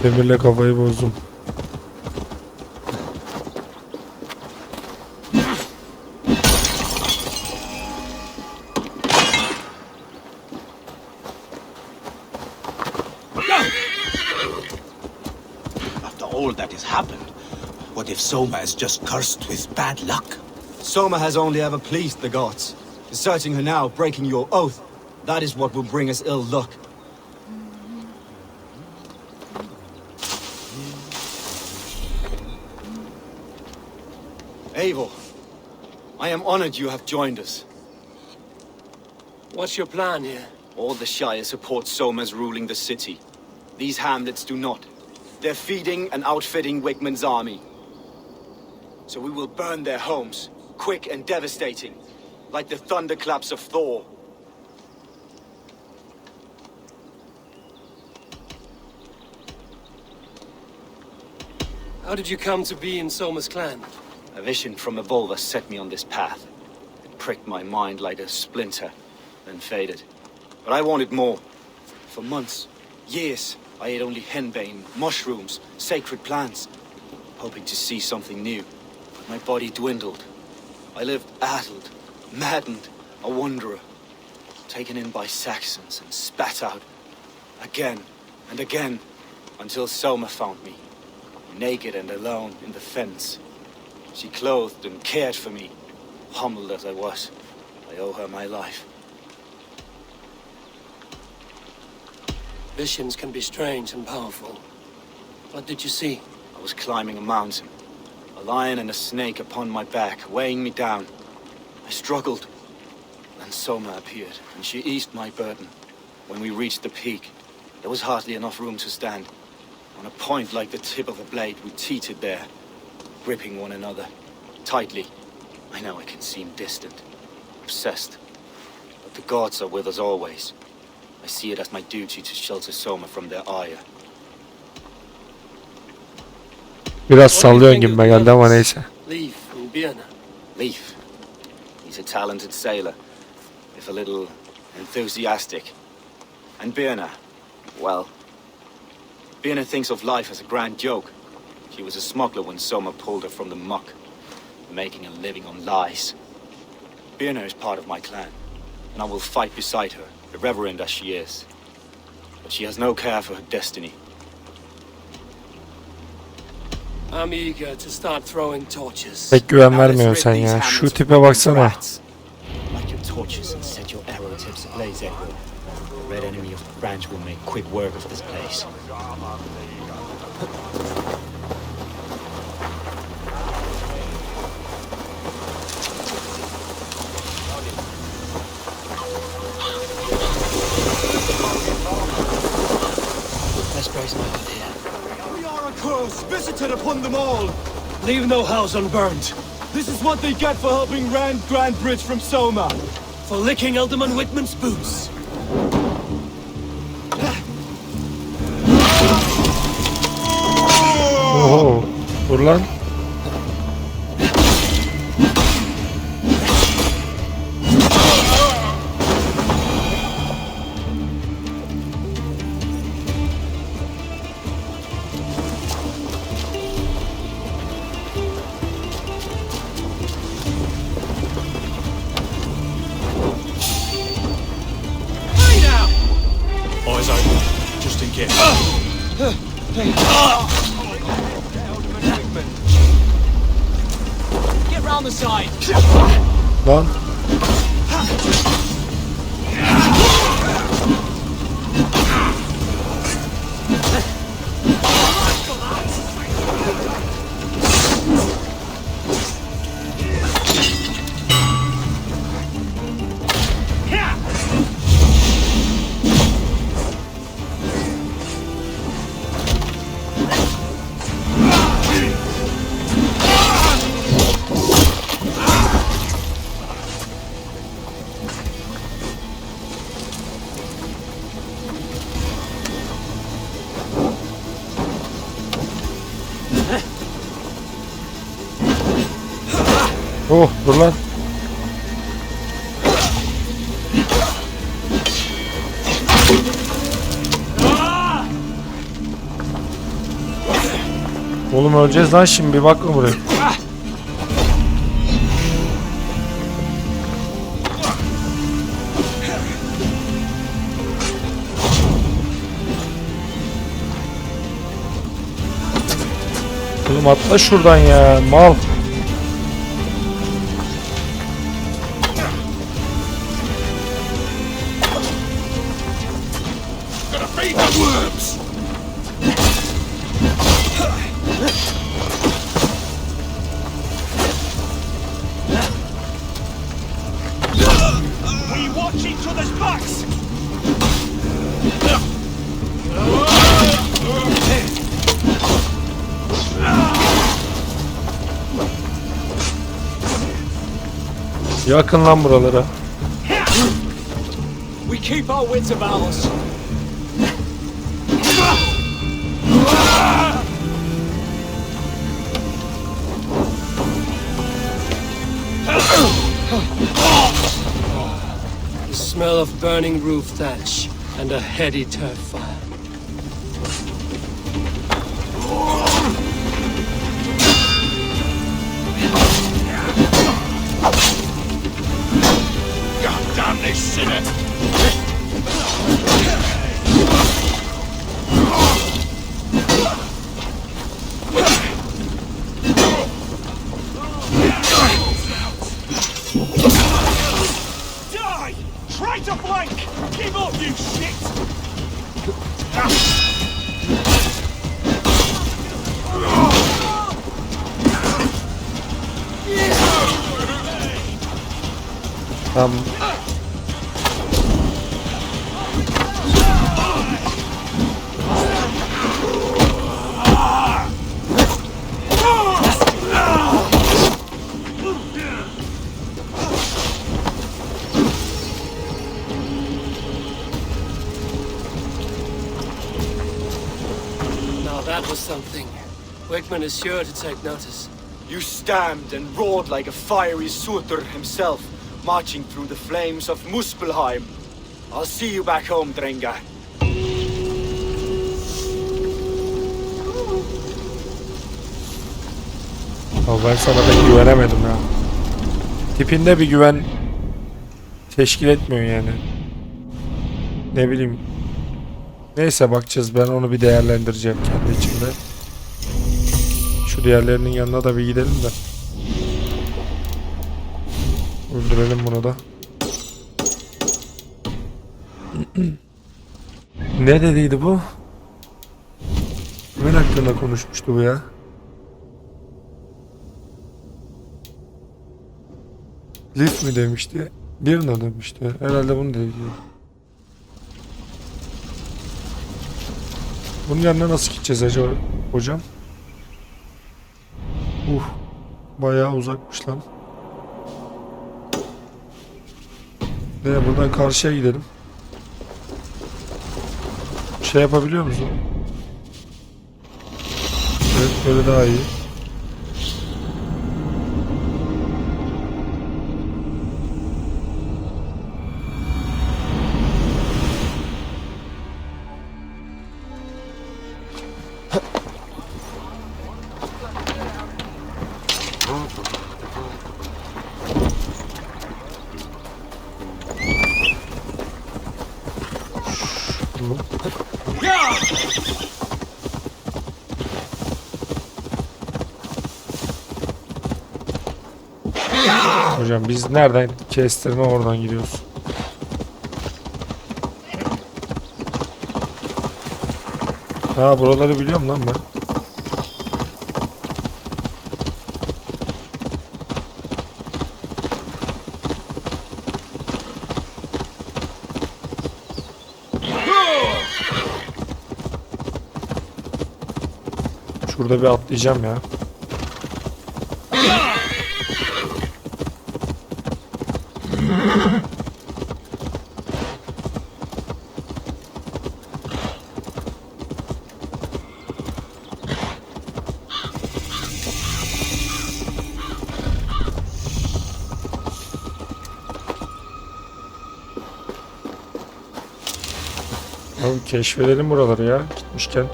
Demirle kafayı bozdum. All that has happened. What if Soma is just cursed with bad luck? Soma has only ever pleased the gods. Deserting her now, breaking your oath, that is what will bring us ill luck. Eivor, I am honored you have joined us. What's your plan here? All the Shire support Soma's ruling the city. These hamlets do not. They're feeding and outfitting Wigmund's army. So we will burn their homes, quick and devastating, like the thunderclaps of Thor. How did you come to be in Soma's clan? A vision from Evolva set me on this path. It pricked my mind like a splinter, then faded. But I wanted more. For months, years, I ate only henbane, mushrooms, sacred plants, hoping to see something new. But my body dwindled. I lived addled, maddened, a wanderer, taken in by Saxons and spat out again and again, until Soma found me, naked and alone in the fens. She clothed and cared for me, humbled as I was. I owe her my life. Visions can be strange and powerful. What did you see? I was climbing a mountain, a lion and a snake upon my back, weighing me down. I struggled. Then Soma appeared, and she eased my burden. When we reached the peak, there was hardly enough room to stand. On a point like the tip of a blade, we teetered there, gripping one another tightly. I know it can seem distant, obsessed, but the gods are with us always. I see it as my duty to shelter Soma from their ire. Biraz sallıyorsun gibime geldi ama neyse. Leif and Birna. Leif. He's a talented sailor, if a little enthusiastic. And Birna, well, Birna thinks of life as a grand joke. She was a smuggler when Soma pulled her from the muck, making a living on lies. Birna is part of my clan, and I will fight beside her, irreverent as she is. But she has no care for her destiny. I'm eager to start throwing torches. Pek güven vermiyorsun sen ya. Şu tipe baksana. Light your torches and set your arrow tips ablaze, Echo. The red enemy of the branch will make quick work of this place. Let's brace my hood here. We are a curse visited upon them all. Leave no house unburned. This is what they get for helping Rand Grand Bridge from Soma. For licking Alderman Whitman's boots. Oho. Dur lan. Eyes open, just in case. Get round the side. Lan. Oh, dur lan. Oğlum öleceğiz lan şimdi, bir bakma buraya. Oğlum atla şuradan ya, mal. Yakın lan buralara. We keep our wits about us. The smell of burning roof thatch and a heady turf fire. God damn this sinner! Die! Try to flank! Give up, you shit! Tamam. Now that was something. Wickman is sure to take notice. You stamped and roared like a fiery Surtur himself, marching through the flames of Muspelheim. I'll see you back home, Drenga. Ama ben sana pek güvenemedim ya. Tipinde bir güven teşkil etmiyor yani. Ne bileyim. Neyse bakacağız, ben onu bir değerlendireceğim kendi içimde. Şu diğerlerinin yanına da bir gidelim de. Öldürelim bunu da. Ne dediydi bu? Kimin hakkında konuşmuştu bu ya? Lif mi demişti? Birine demişti. Herhalde bunu dedi. Bunun yanına nasıl gideceğiz acaba hocam? Bayağı uzakmış lan. Buradan karşıya gidelim. Şey yapabiliyor musun? Evet, böyle daha iyi. Hocam biz nereden kestirme oradan gidiyoruz. Ha, buraları biliyorum lan ben. Şurada bir atlayacağım ya. Abi keşfedelim buraları ya, gitmişken.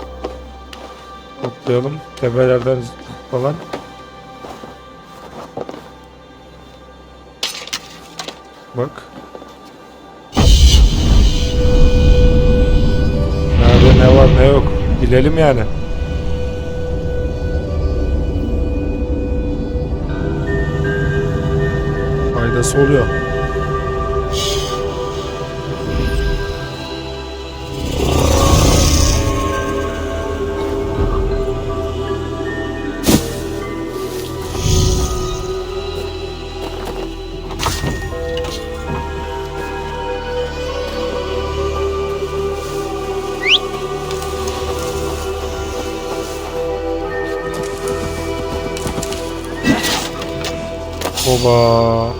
Toplayalım tepelerden falan. Bak. Nerede ne var ne yok bilelim yani. Faydası oluyor. Oba.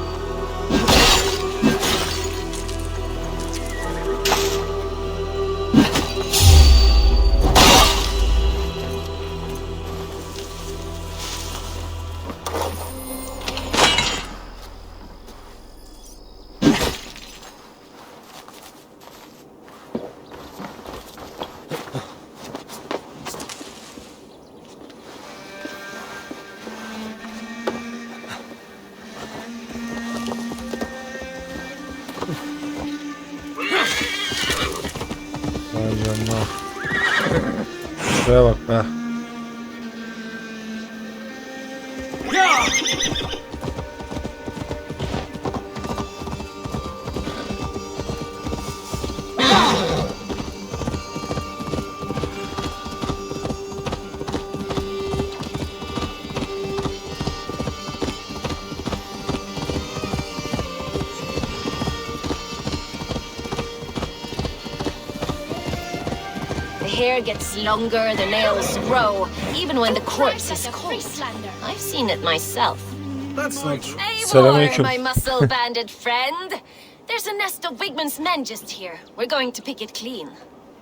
Şuraya bak be. The hair gets longer, the nails grow, even when the corpse is cold. I've seen it myself. That's not true. Eivor, my muscle-banded friend. There's a nest of Wigman's men just here. We're going to pick it clean.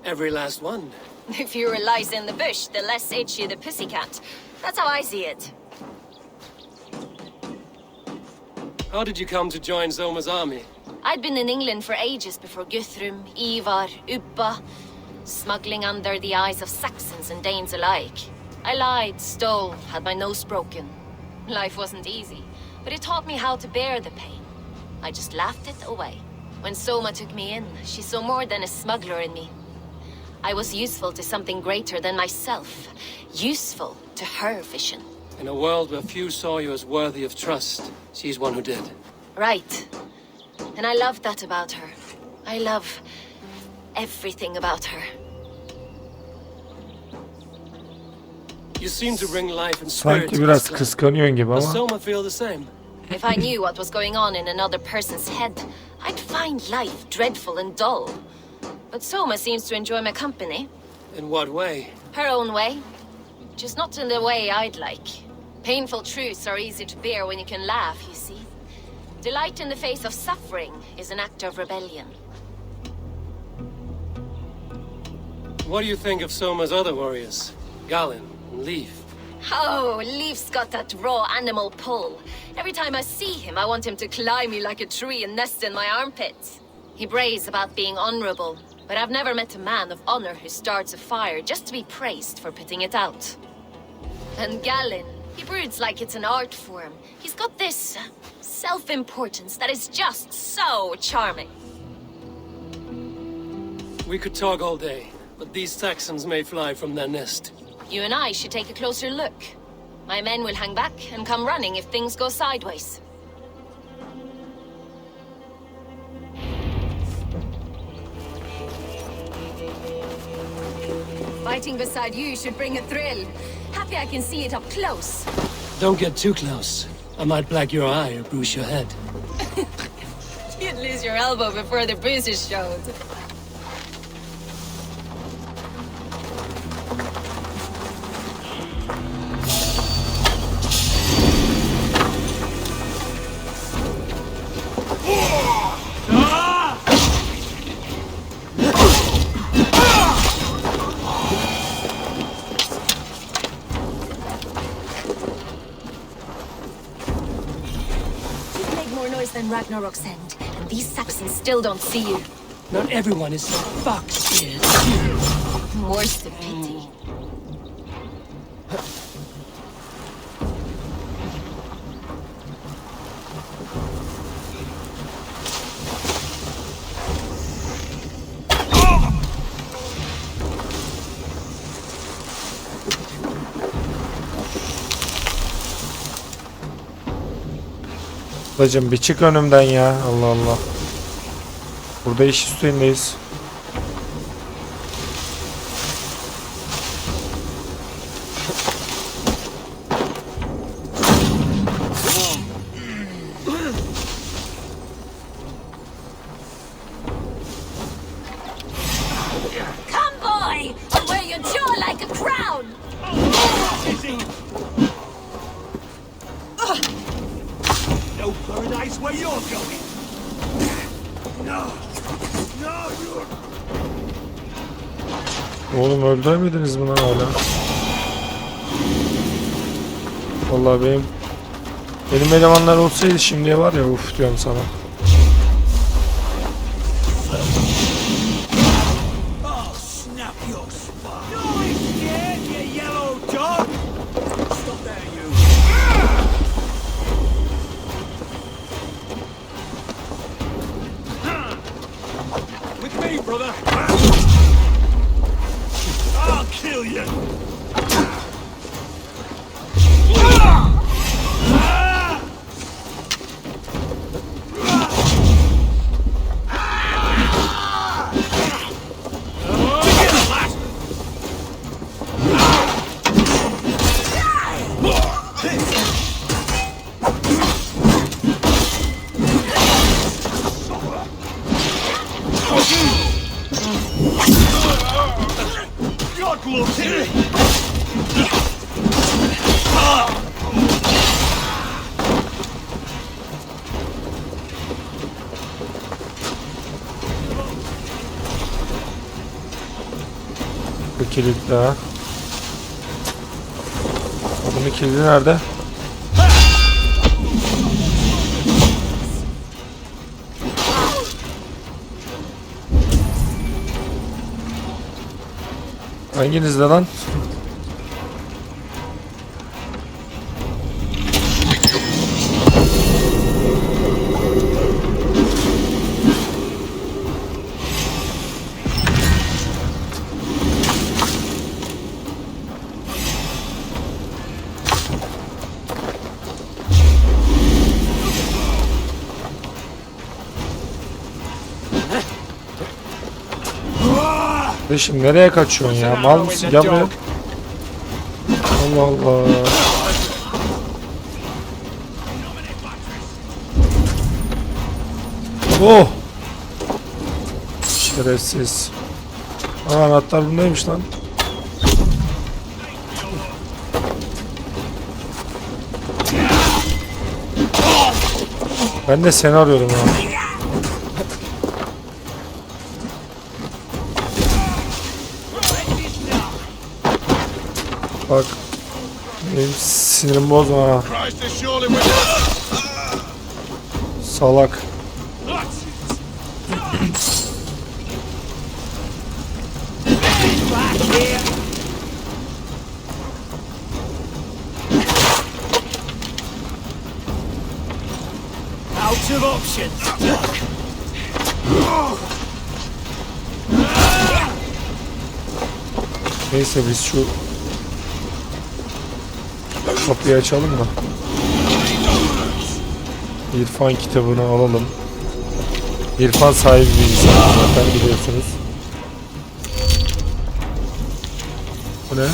Every last one. The fewer lies in the bush, the less itchy the pussycat. That's how I see it. How did you come to join Zoma's army? I'd been in England for ages before Guthrum, Ivar, Ubba, smuggling under the eyes of Saxons and Danes alike. I lied, stole, had my nose broken. Life wasn't easy, but it taught me how to bear the pain. I just laughed it away. When Soma took me in, she saw more than a smuggler in me. I was useful to something greater than myself. Useful to her vision. In a world where few saw you as worthy of trust, she's one who did. Right. And I love that about her. I love everything about her. You seem to bring life and spirit Sanki to biraz this land. kıskanıyorsun gibi Does ama. Soma feel the same? If I knew what was going on in another person's head, I'd find life dreadful and dull. But Soma seems to enjoy my company. In what way? Her own way. Just not in the way I'd like. Painful truths are easy to bear when you can laugh, you see. Delight in the face of suffering is an act of rebellion. What do you think of Soma's other warriors? Galen and Leaf? Oh, Leaf's got that raw animal pull. Every time I see him, I want him to climb me like a tree and nest in my armpits. He brays about being honorable, but I've never met a man of honor who starts a fire just to be praised for putting it out. And Galen, he broods like it's an art form. He's got this self-importance that is just so charming. We could talk all day, but these Saxons may fly from their nest. You and I should take a closer look. My men will hang back and come running if things go sideways. Fighting beside you should bring a thrill. Happy I can see it up close. Don't get too close. I might black your eye or bruise your head. You'd lose your elbow before the bruises showed. Than Ragnarok's end, and these Saxons still don't see you. Not everyone is so fucked scared. More's the pity. Bacım bir çık önümden ya. Allah Allah. Burada iş üstündeyiz. Come, boy! I'll wear your jaw like a crown! No paradise where you're going. No. No, you're... Oğlum öldüremediniz mi lan hala? Vallahi benim elemanlar olsaydı şimdiye var ya uf diyorum sana. I'll snap your spine. No, he's scared, you yellow dog. Stop there, you. With me, brother. I'll kill you. Bu kilit daha. Bunun kilidi nerede? Hanginizde lan? Kardeşim nereye kaçıyorsun ya? Mal mısın? Gel buraya. Allah Allah. Oh! Şerefsiz. Aa, anahtar bundaymış lan. Ben de seni arıyorum ya. Bak. Benim sinirim bozma ha. Salak. Out of options. Neyse biz şu kapıyı açalım da. İrfan kitabını alalım. İrfan sahibi bir insan zaten biliyorsunuz. Bu ne?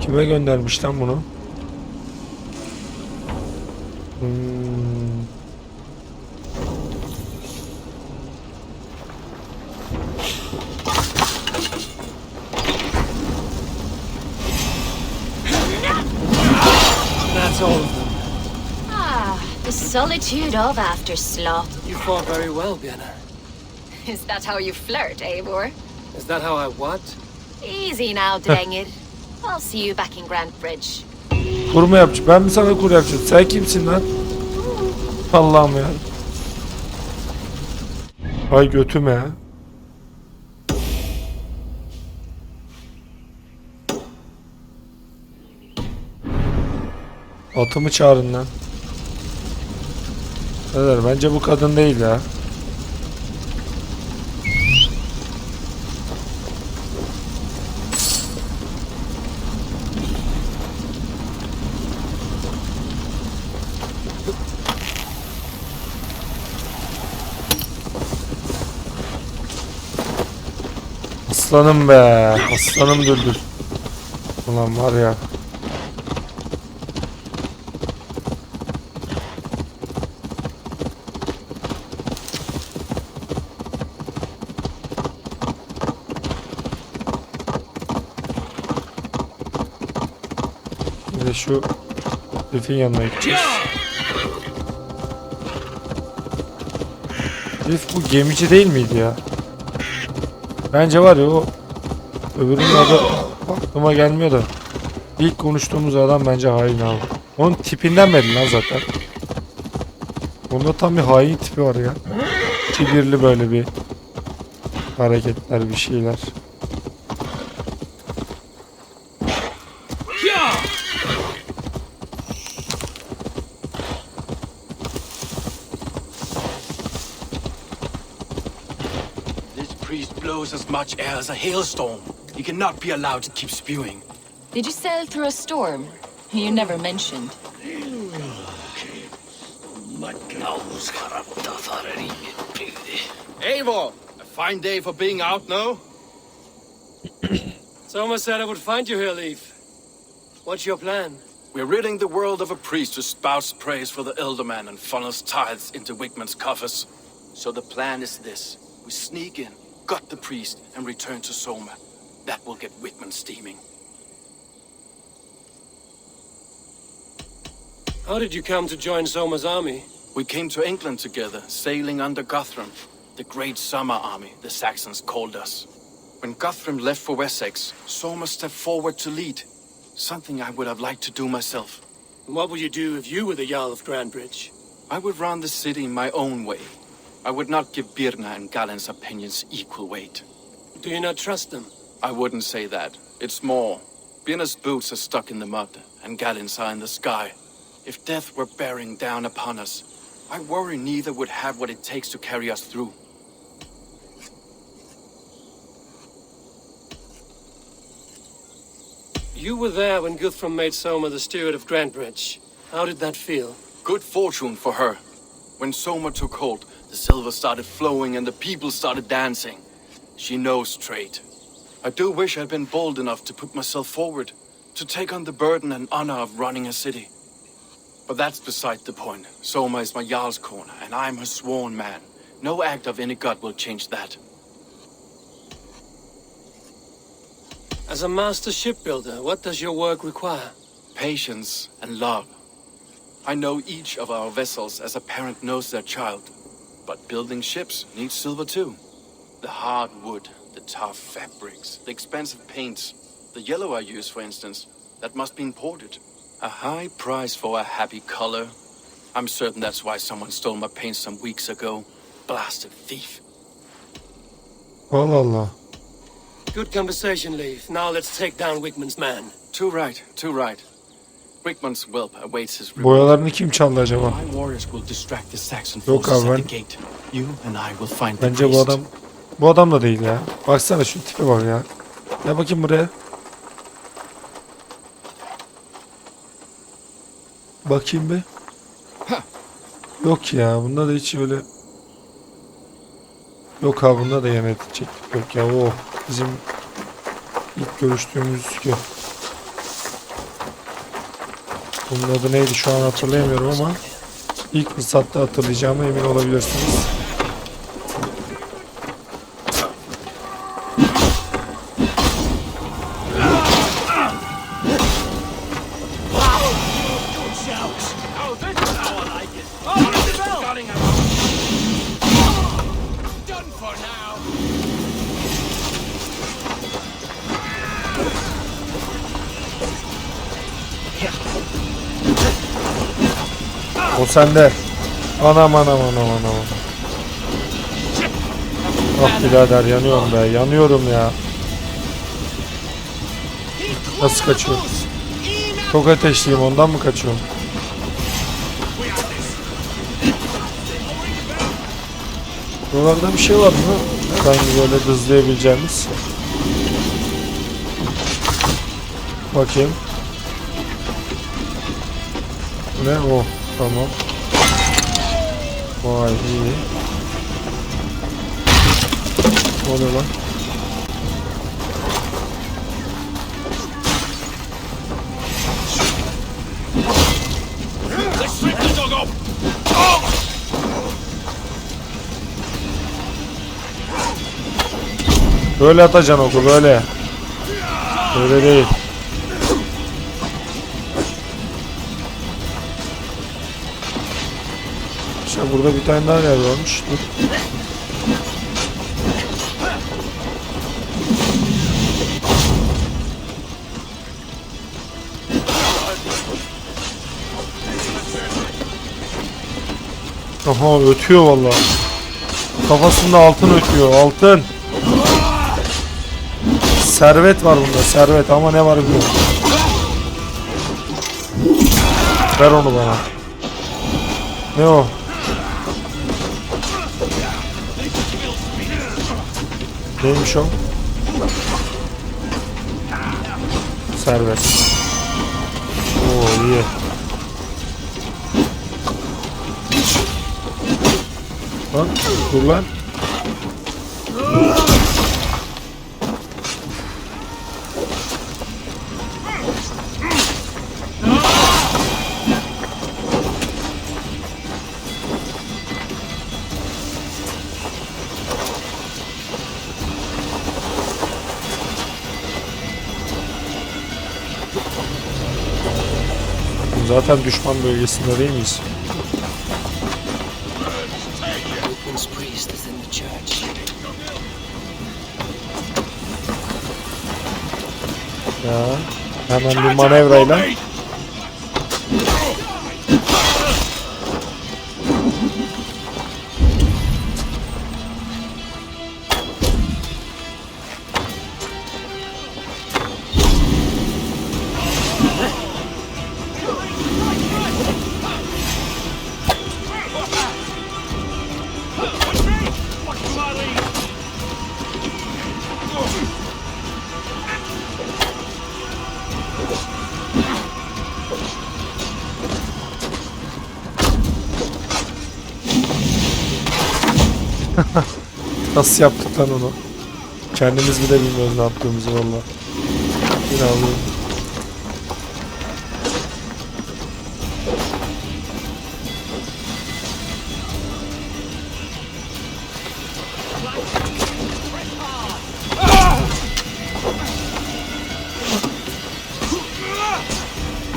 Kime göndermiş lan bunu? That's all of them. Ah, the solitude of after slaughter. You fought very well, Vienna. Is that how you flirt, Eivor? Is that how I what? Easy now, Drengir. I'll see you back in Grand Bridge. Kur mu yapacağım? Ben mi sana kur yapacağım? Sen kimsin lan? Allah'ım ya. Ay götüme. Atımı çağırın lan. Neler? Bence bu kadın değil ya. Aslanım be. Aslanım düldül. Ulan var ya. Bir de şu Riff'in yanına gideceğiz. Riff bu gemici değil miydi ya? Bence var ya o öbürünün adı aklıma gelmiyor da ilk konuştuğumuz adam bence hain abi. Onun tipinden belli lan zaten. Onda tam bir hain tipi var ya. kibirli böyle bir hareketler, bir şeyler. Priest blows as much air as a hailstorm. He cannot be allowed to keep spewing. Did you sail through a storm? You never mentioned. Eivor, a fine day for being out, no? Soma said I would find you here, Leaf. What's your plan? We're ridding the world of a priest who spouts praise for the Elderman and funnels tithes into Wigman's coffers. So the plan is this. We sneak in, gut the priest, and return to Soma. That will get Wigman steaming. How did you come to join Soma's army? We came to England together, sailing under Guthrum. The great summer army, the Saxons called us. When Guthrum left for Wessex, Soma stepped forward to lead. Something I would have liked to do myself. What would you do if you were the Jarl of Grandbridge? I would run the city my own way. I would not give Birna and Galen's opinions equal weight. Do you not trust them? I wouldn't say that. It's more. Birna's boots are stuck in the mud, and Galen's are in the sky. If death were bearing down upon us, I worry neither would have what it takes to carry us through. You were there when Guthrum made Soma the steward of Grandbridge. How did that feel? Good fortune for her. When Soma took hold, the silver started flowing and the people started dancing. She knows trade. I do wish I'd been bold enough to put myself forward, to take on the burden and honor of running a city. But that's beside the point. Soma is my Jarl's corner, and I'm her sworn man. No act of any god will change that. As a master shipbuilder, what does your work require? Patience and love. I know each of our vessels as a parent knows their child. But building ships needs silver too. The hard wood, the tough fabrics, the expensive paints. The yellow I use, for instance, that must be imported. A high price for a happy color. I'm certain that's why someone stole my paint some weeks ago. Blasted thief. Allah Allah. Good conversation, Leaf. Now let's take down Wigman's man. Too right, too right. Wigman's whelp awaits his reward. Boyalarını kim çaldı acaba? My warriors will distract the Saxon Yok forces abi at ben. the gate. You and I will find the Bence priest. bu adam da değil ya. Baksana şu tipe bak ya. Gel bakayım buraya. Bakayım bir. Yok ya, bunda da hiç öyle. Yok abi, bunda da yemek çektik yok ya. O bizim ilk görüştüğümüz ki. Bunun adı neydi şu an hatırlayamıyorum ama ilk fırsatta hatırlayacağıma emin olabilirsiniz. O sende. Anam. Ah birader, yanıyorum be, yanıyorum ya. Nasıl kaçıyorum? Çok ateşliyim, ondan mı kaçıyorum? Buralarda bir şey var mı? Herhangi böyle hızlayabileceğimiz. Bakayım. Ne o? Tamam. Vay iyi. Ne oluyor lan? Böyle atacaksın oku, böyle. Böyle değil. İşte burada bir tane daha yer varmış. Dur. Aha, ötüyor vallahi. kafasında altın ötüyor. Altın. Servet var bunda. Servet ama ne var bilmiyorum. Ver onu bana. Ne o? Neymiş o? Servet. Oo iyi. Lan dur lan. Zaten düşman bölgesinde değil miyiz? Ya hemen bir manevrayla. Nasıl yaptık lan onu? Kendimiz bile bilmiyoruz ne yaptığımızı valla. Yine alıyorum.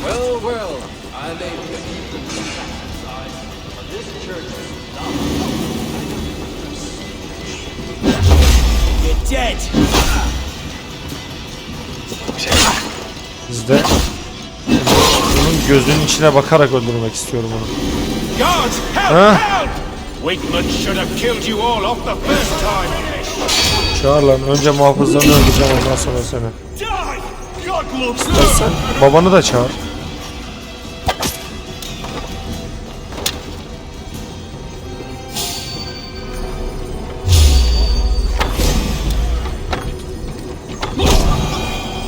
Well, well, I may be a people from the side, but this church is not. You're dead. Biz de bunun gözünün içine bakarak öldürmek istiyorum onu. Guards, help, help! Wigman should have killed you all off the first time. Çağır lan. Önce muhafızlarını öldüreceğim ondan sonra seni. İstersen babanı da çağır.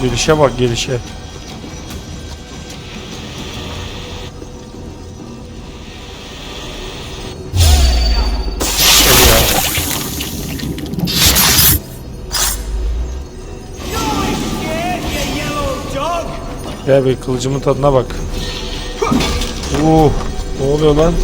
Gelişe bak gelişe. Gel bir kılıcımın tadına bak. Ne oluyor lan?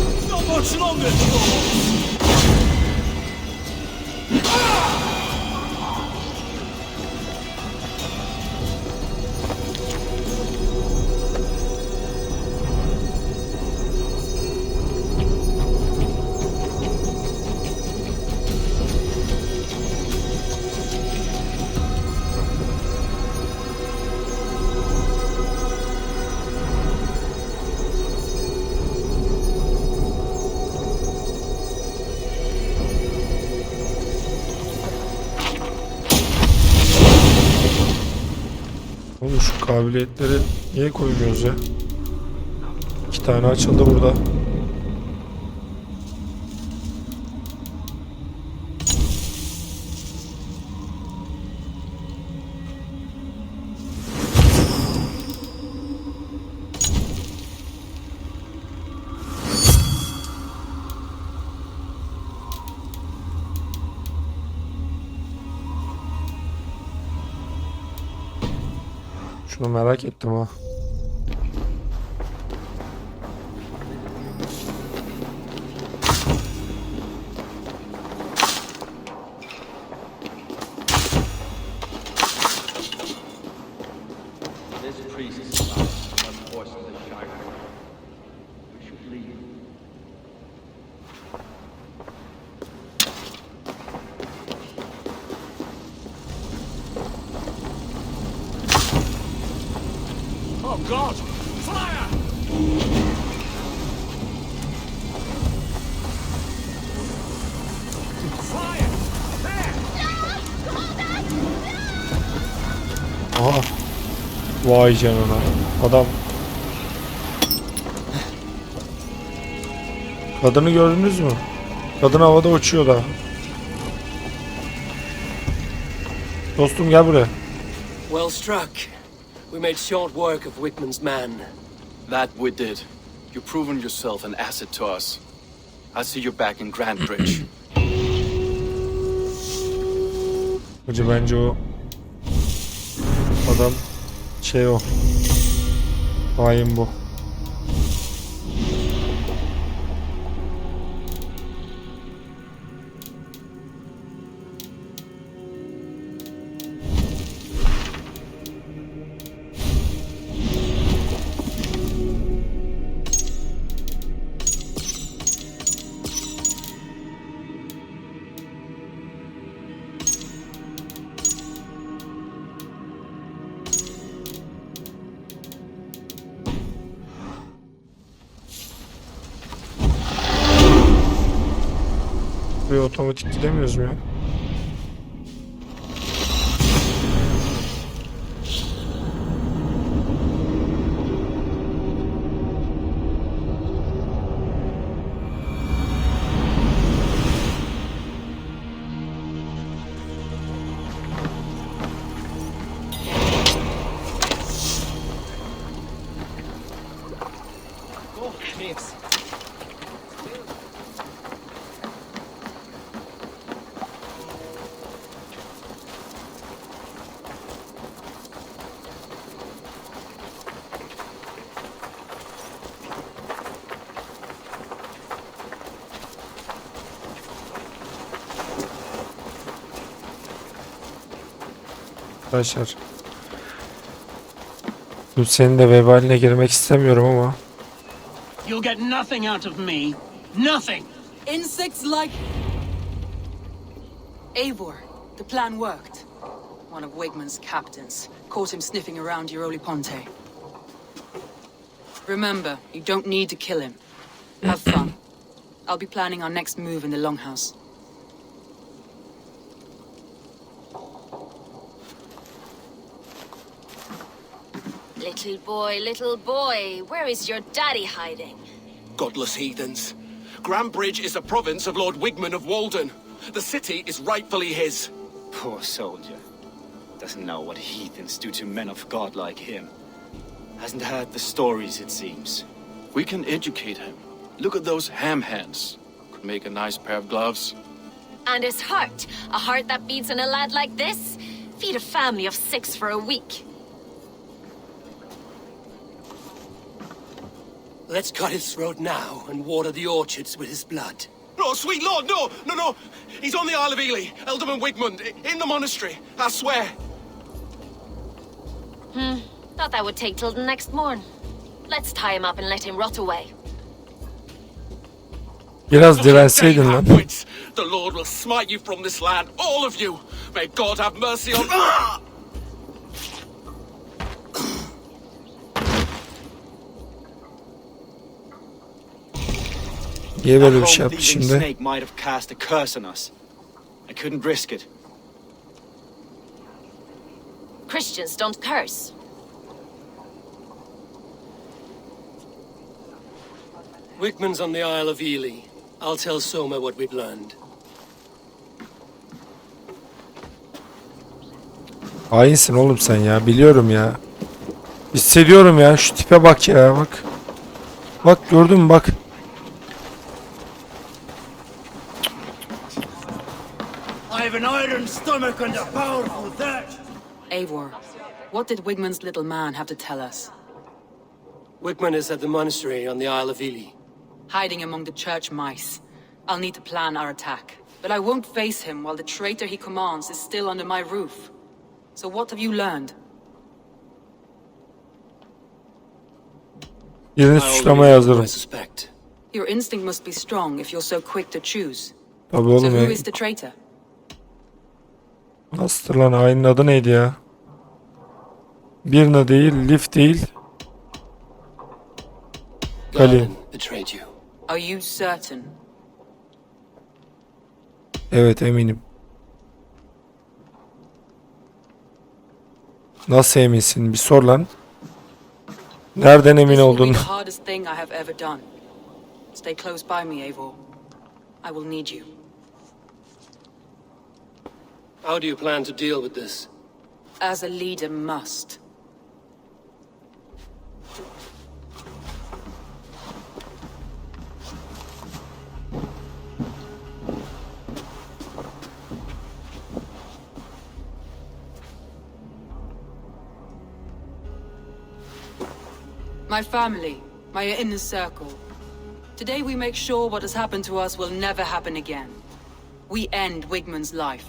Oğlum şu kabiliyetleri niye koymuyoruz ya? 2 tane açıldı burada. Şunu merak ettim ha. Oh God! Fire! Aha. Vay canına. Adam. Kadını gördünüz mü? Kadın havada uçuyor da. Dostum gel buraya. Well struck. We made short work of Wickman's men. That we did. You've proven yourself an asset to us. I see you're back in Grand Bridge. Hacı bence o adam o. Hain bu. Buraya otomatik gidemiyoruz mu ya? Arkadaşlar. Dur senin de vebaline girmek istemiyorum ama. You'll get nothing out of me. Nothing. Insects like... Eivor, the plan worked. One of Wigman's captains caught him sniffing around Euroli Ponte. Remember, you don't need to kill him. Have fun. I'll be planning our next move in the Longhouse. Little boy, where is your daddy hiding? Godless heathens. Grand Bridge is a province of Lord Wigman of Walden. The city is rightfully his. Poor soldier. Doesn't know what heathens do to men of God like him. Hasn't heard the stories, it seems. We can educate him. Look at those ham hands. Could make a nice pair of gloves. And his heart. A heart that beats in a lad like this? Feed a family of 6 for a week. Let's cut his throat now and water the orchards with his blood. Oh, sweet lord, no, no, no. He's on the Isle of Ely, Ealdorman Wigmund, in the monastery, I swear. Thought that would take till the next morn. Let's tie him up and let him rot away. Biraz direnseydin lan. The Lord will smite you from this land, all of you. May God have mercy on... Niye böyle bir şey yaptı şimdi? Snake might have cast a curse on us. I couldn't risk it. Christians don't curse. Wickman's on the Isle of Ely. I'll tell Soma what we've learned. Hainsin oğlum sen ya, biliyorum ya. Hissediyorum ya, şu tipe bak ya, bak. Bak gördün mü bak. I have an iron stomach and a powerful thirst. Eivor, what did Wigman's little man have to tell us? Wickman is at the monastery on the Isle of Ely. Hiding among the church mice. I'll need to plan our attack. But I won't face him while the traitor he commands is still under my roof. So what have you learned? Yerini suçlamaya hazırım. Your instinct must be strong if you're so quick to choose. Tabii So oğlum who ya. is the traitor? Nasıldır lan, hainin adı neydi ya? Birna değil, Lif değil. Kali. Betrayed you. Are you certain? Evet, eminim. Nasıl eminsin? Bir sor lan. Nereden emin This will be oldun? the hardest thing I have ever done. Stay close by me, Eivor. I will need you. How do you plan to deal with this? As a leader must. My family, my inner circle. Today we make sure what has happened to us will never happen again. We end Wigmund's life.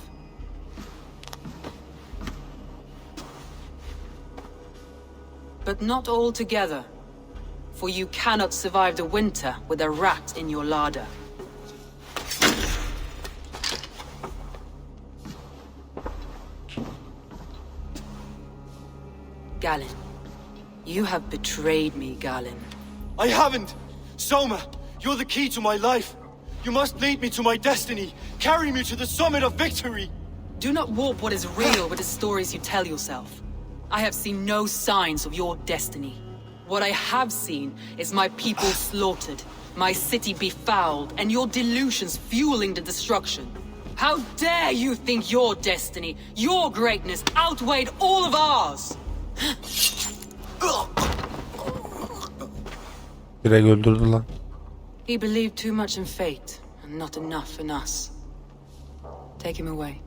But not all together. For you cannot survive the winter with a rat in your larder. Galen. You have betrayed me, Galen. I haven't! Soma, you're the key to my life. You must lead me to my destiny. Carry me to the summit of victory. Do not warp what is real with the stories you tell yourself. I have seen no signs of your destiny. What I have seen is my people slaughtered, my city befouled, and your delusions fueling the destruction. How dare you think your destiny, your greatness, outweighed all of ours? Direkt öldürdü lan. He believed too much in fate, and not enough in us. Take him away.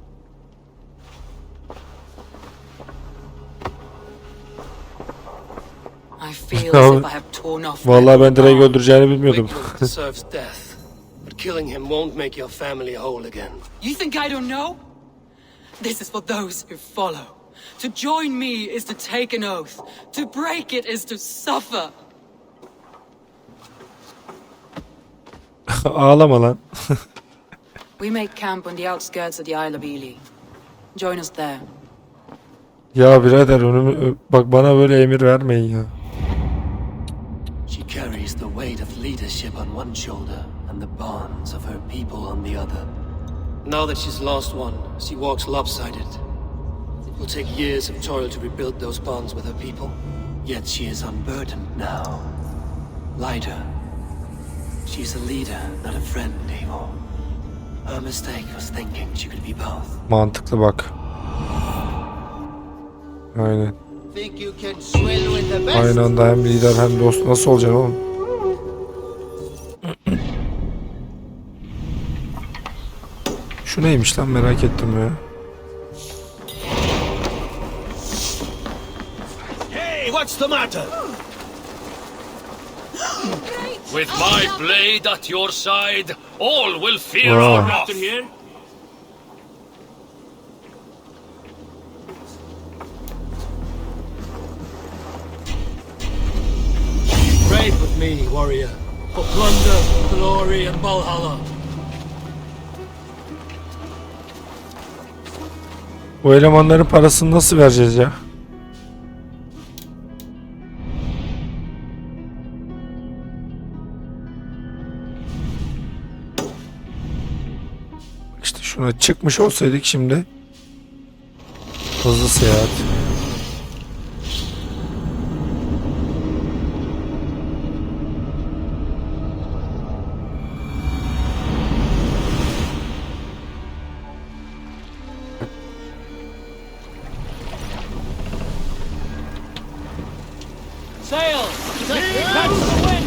I feel as if I have torn off. Vallahi ben direkt öldüreceğini bilmiyordum. Wigmund deserves death, but killing him won't make your family whole again. You think I don't know? This is for those who follow. To join me is to take an oath. To break it is to suffer. Ağlama lan. We make camp on the outskirts of the Isle of Ely. Join us there. Ya birader bak bana böyle emir vermeyin ya. She carries the weight of leadership on one shoulder and the bonds of her people on the other. Now that she's lost one, she walks lopsided. It will take years of toil to rebuild those bonds with her people. Yet she is unburdened now. Lighter. She's a leader, not a friend, Eivor. Her mistake was thinking she could be both. Mantıklı bak. Aynen. Aynı anda hem lider hem dost nasıl olacak oğlum? Şu neymiş lan merak ettim ya. Hey, what's the matter? With my blade at your side, all will fear our wrath. Here? Trade with me, warrior, for plunder, glory, and Valhalla. Bu elemanların parasını nasıl vereceğiz ya? İşte şuna çıkmış olsaydık şimdi. Hızlı seyahat. Sail! Catch the wind!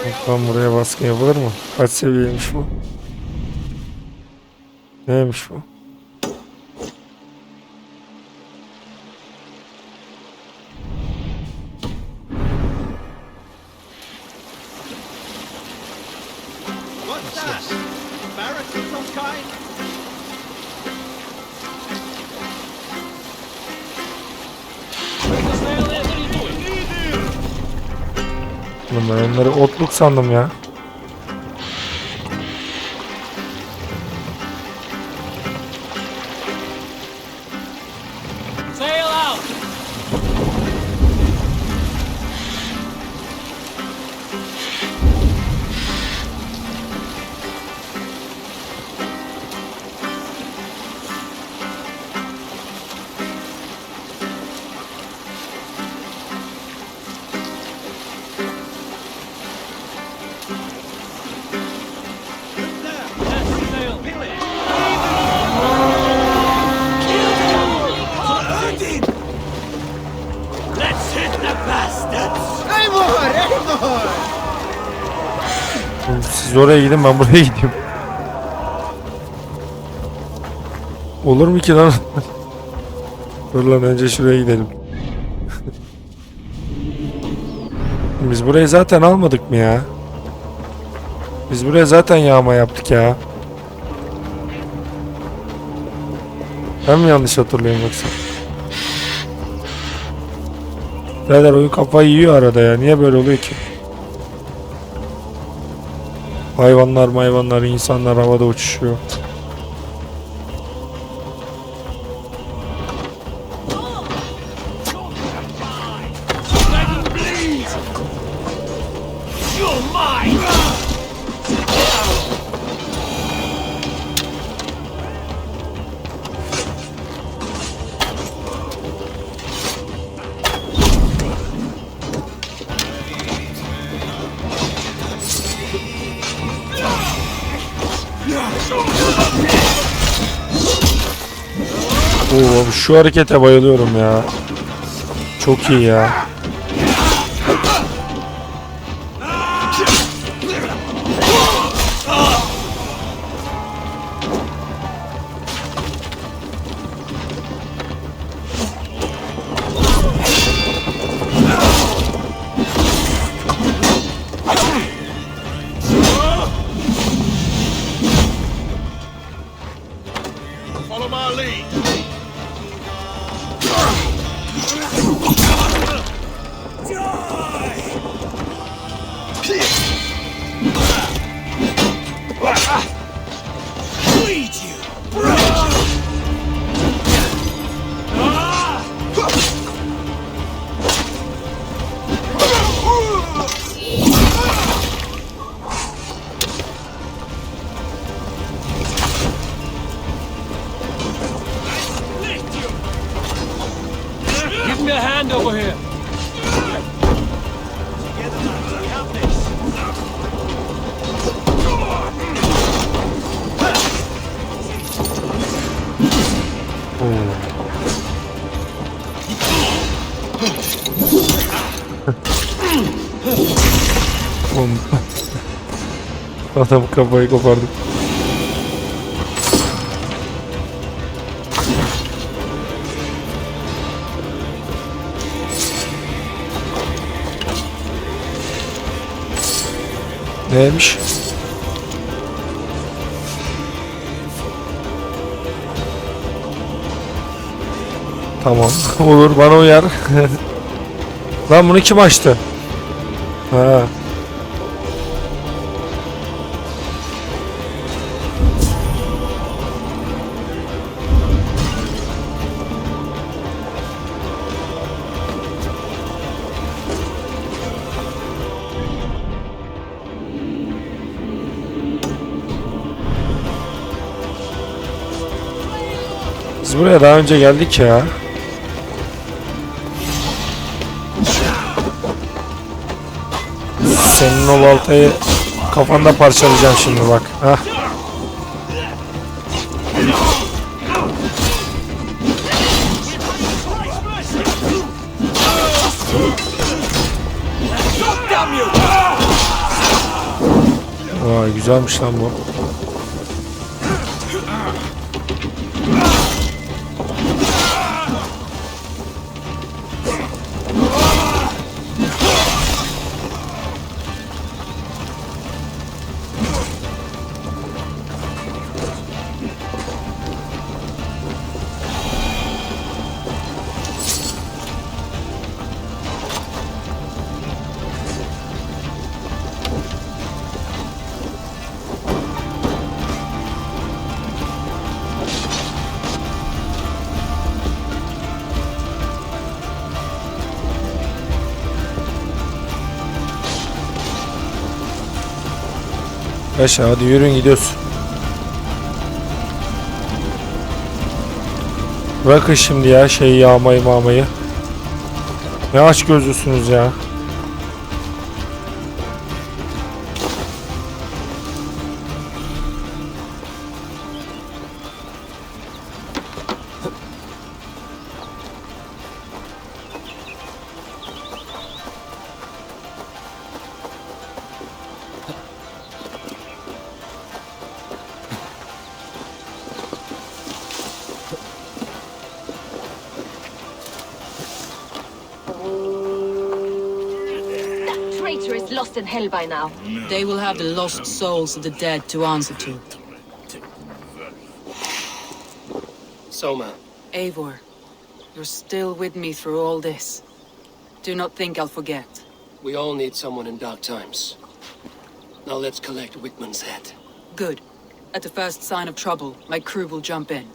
Bakalım buraya baskın yapılır mı? Kaç seviyeymiş bu? Neymiş bu? What's that? Barracks of some kind? Where's the sail there? What are you doing? Oğlum ben onları otluk sandım ya. Siz oraya gidin, ben buraya gideyim. Olur mu ki lan? Dur lan, önce şuraya gidelim. Biz burayı zaten almadık mı ya? Biz buraya zaten yağma yaptık ya. Ben mi yanlış hatırlıyorum yoksa? Birader, oyun kafayı yiyor arada ya. Niye böyle oluyor ki? Hayvanlar, insanlar havada uçuşuyor. Oo, şu harekete bayılıyorum ya. Çok iyi ya. Follow my lead. Give me a hand over here. Adam kafayı kopardı. Neymiş? Tamam. Olur, bana uyar. Lan bunu kim açtı? Ha. Biz buraya daha önce geldik ya. Senin o baltayı kafanda parçalayacağım şimdi bak. Hah. Vay, güzelmiş lan bu. Aşağı hadi yürüyün, gidiyoruz. Bırakın şimdi ya yağmayı mamayı. Ne aç gözlüsünüz ya. lost in hell by now. They will have the lost souls of the dead to answer to. Soma. Eivor, you're still with me through all this. Do not think I'll forget. We all need someone in dark times. Now let's collect Wickman's head. Good. At the first sign of trouble, my crew will jump in.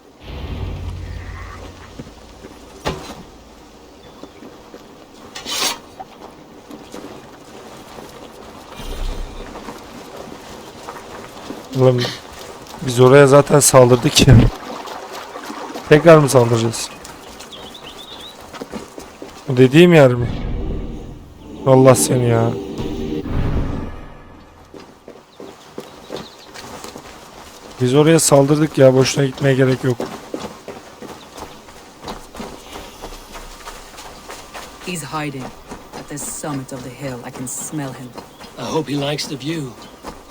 Oğlum, biz oraya zaten saldırdık ya. Tekrar mı saldıracağız? Bu dediğim yer mi? Allah seni ya. Biz oraya saldırdık ya, boşuna gitmeye gerek yok. He's hiding. At the summit of the hill, I can smell him. I hope he likes the view.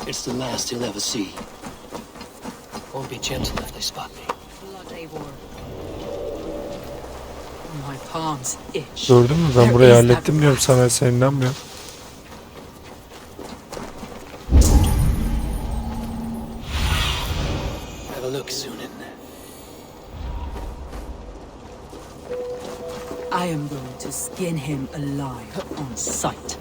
It's the last he'll ever see. Won't be gentle if they spot me. Blood, Eivor. My palms itch. Gördün mü? Ben burayı hallettim diyorum sana, sen inanmıyorsun. Have a look soon in there. I am going to skin him alive on sight.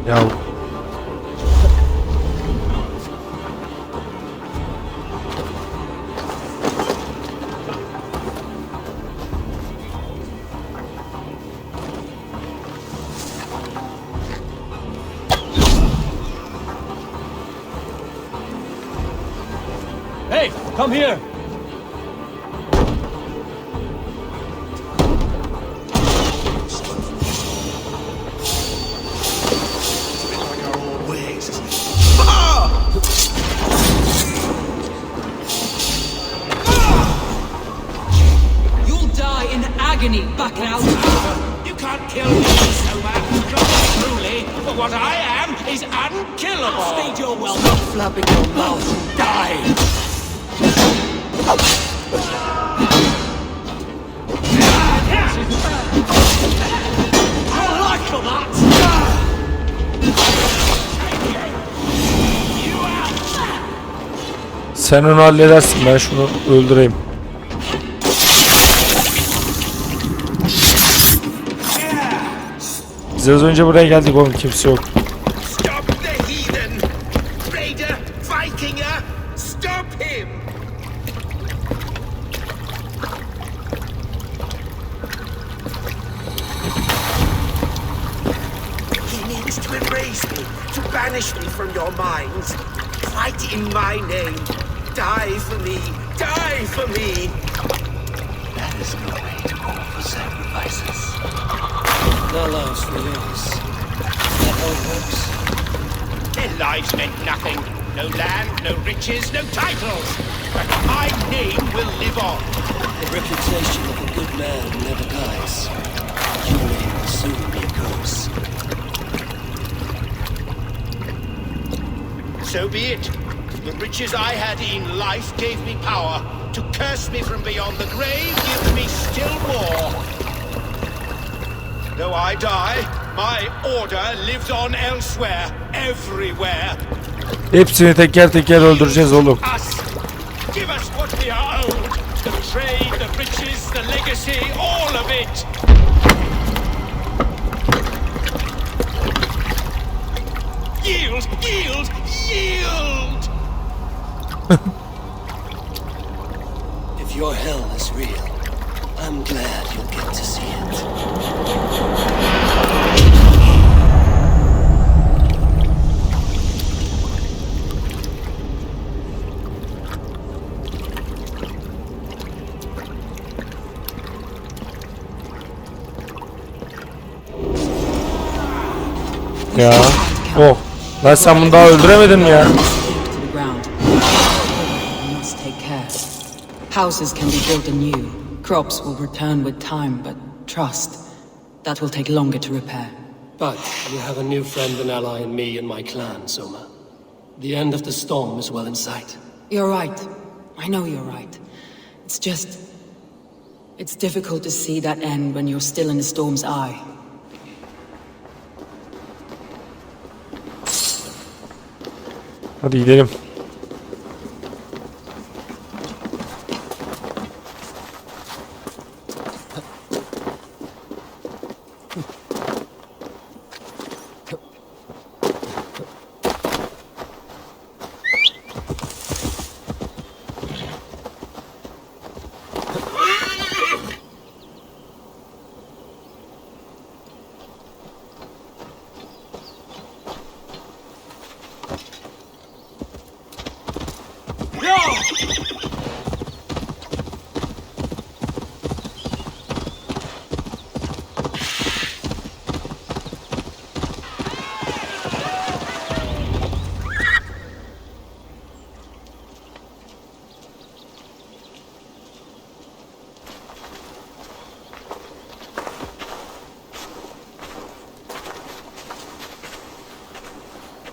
Ya Hey, come here! You'll die in agony, back out! You can't kill me, Soma. Not truly, but what I am is unkillable. Stage your well, not flapping your mouth and die! I like that! sen onu halledersin, ben şunu öldüreyim. Biz az önce buraya geldik oğlum, kimse yok. Stop the heathen! Raider, Vikinger, stop him! He needs to erase me, to banish me from your minds. Fight in my name. Die for me. Die for me. That is no way to offer sacrifices. Their lives for yours. That how it works? Their lives meant nothing. No land, no riches, no titles. But my name will live on. The reputation of a good man never dies. Your name will soon be a curse. So be it. The riches I had in life gave me power. To curse me from beyond the grave gives me still more. Though I die, my order lives on elsewhere, everywhere. Hepsini teker teker öldüreceğiz oğlum. Us. Give us what we are owed. The trade, the riches, the legacy, all of it. Yield, yield, yield! If your hell is real, I'm glad you'll get to see it. Ya. Oh. Lan sen bunu daha öldüremedin mi ya? Houses can be built anew. Crops will return with time, but trust, that will take longer to repair. But you have a new friend and ally in me and my clan, Soma. The end of the storm is well in sight. You're right. I know you're right. It's just... it's difficult to see that end when you're still in the storm's eye. Hadi gidelim.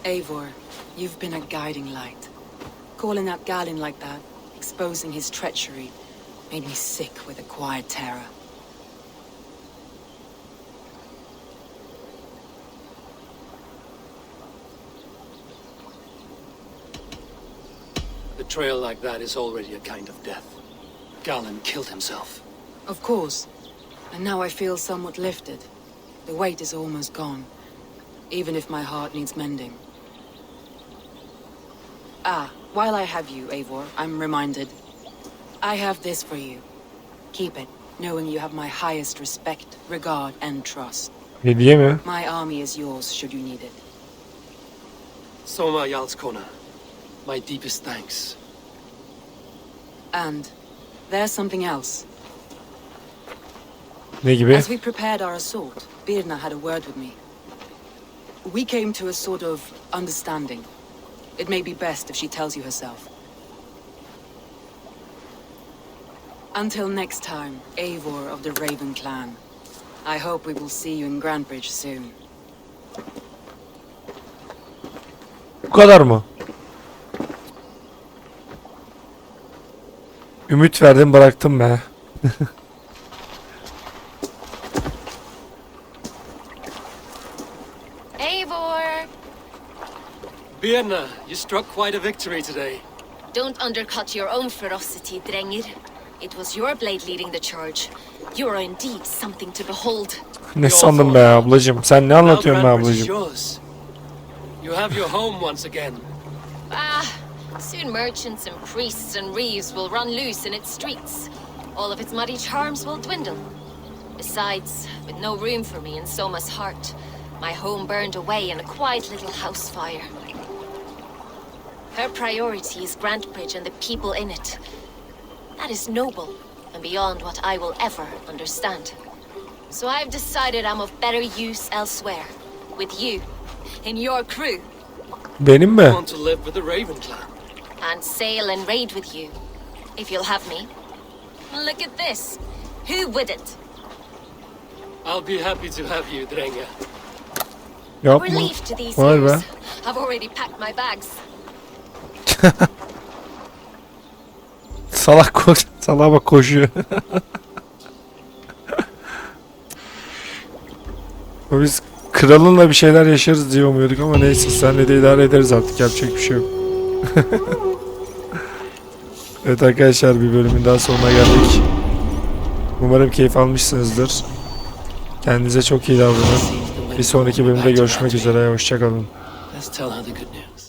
Eivor, you've been a guiding light. Calling out Galin like that, exposing his treachery, made me sick with a quiet terror. Betrayal like that is already a kind of death. Galin killed himself. Of course. And now I feel somewhat lifted. The weight is almost gone, even if my heart needs mending. Ah, while I have you, Eivor, I'm reminded. I have this for you. Keep it, knowing you have my highest respect, regard, and trust. Hediye mi? My army is yours, should you need it. Soma Yalskona, my deepest thanks. And there's something else. Ne gibi? As we prepared our assault, Birna had a word with me. We came to a sort of understanding. It may be best if she tells you herself. Until next time, Eivor of the Raven clan. I hope we will see you in Grantebridge soon. Bu kadar mı? Ümit verdim bıraktım be. Eivor! Birna, you struck quite a victory today. Don't undercut your own ferocity, Drengir. It was your blade leading the charge. You are indeed something to behold. Ne sandın be ablacığım? Sen ne anlatıyorsun be ablacığım? You have your home once again. Ah, soon merchants and priests and reeves will run loose in its streets. All of its muddy charms will dwindle. Besides, with no room for me in Soma's heart, my home burned away in a quiet little house fire. Her priority is Grantebridge and the people in it. That is noble and beyond what I will ever understand. So I've decided I'm of better use elsewhere, with you, in your crew. Benim mi? I want to live with the Raven clan. And sail and raid with you, if you'll have me. Look at this. Who wouldn't? I'll be happy to have you, Drenga. Yapma. Relief to these Vay be. years. I've already packed my bags. Salağa bak koşuyor. Biz kralınla bir şeyler yaşarız diye umuyorduk ama neyse senle de idare ederiz artık, yapacak bir şey yok. Evet arkadaşlar, bir bölümün daha sonuna geldik. Umarım keyif almışsınızdır. Kendinize çok iyi davranın. Bir sonraki bölümde görüşmek üzere. Hoşça kalın. Let's tell her the good news.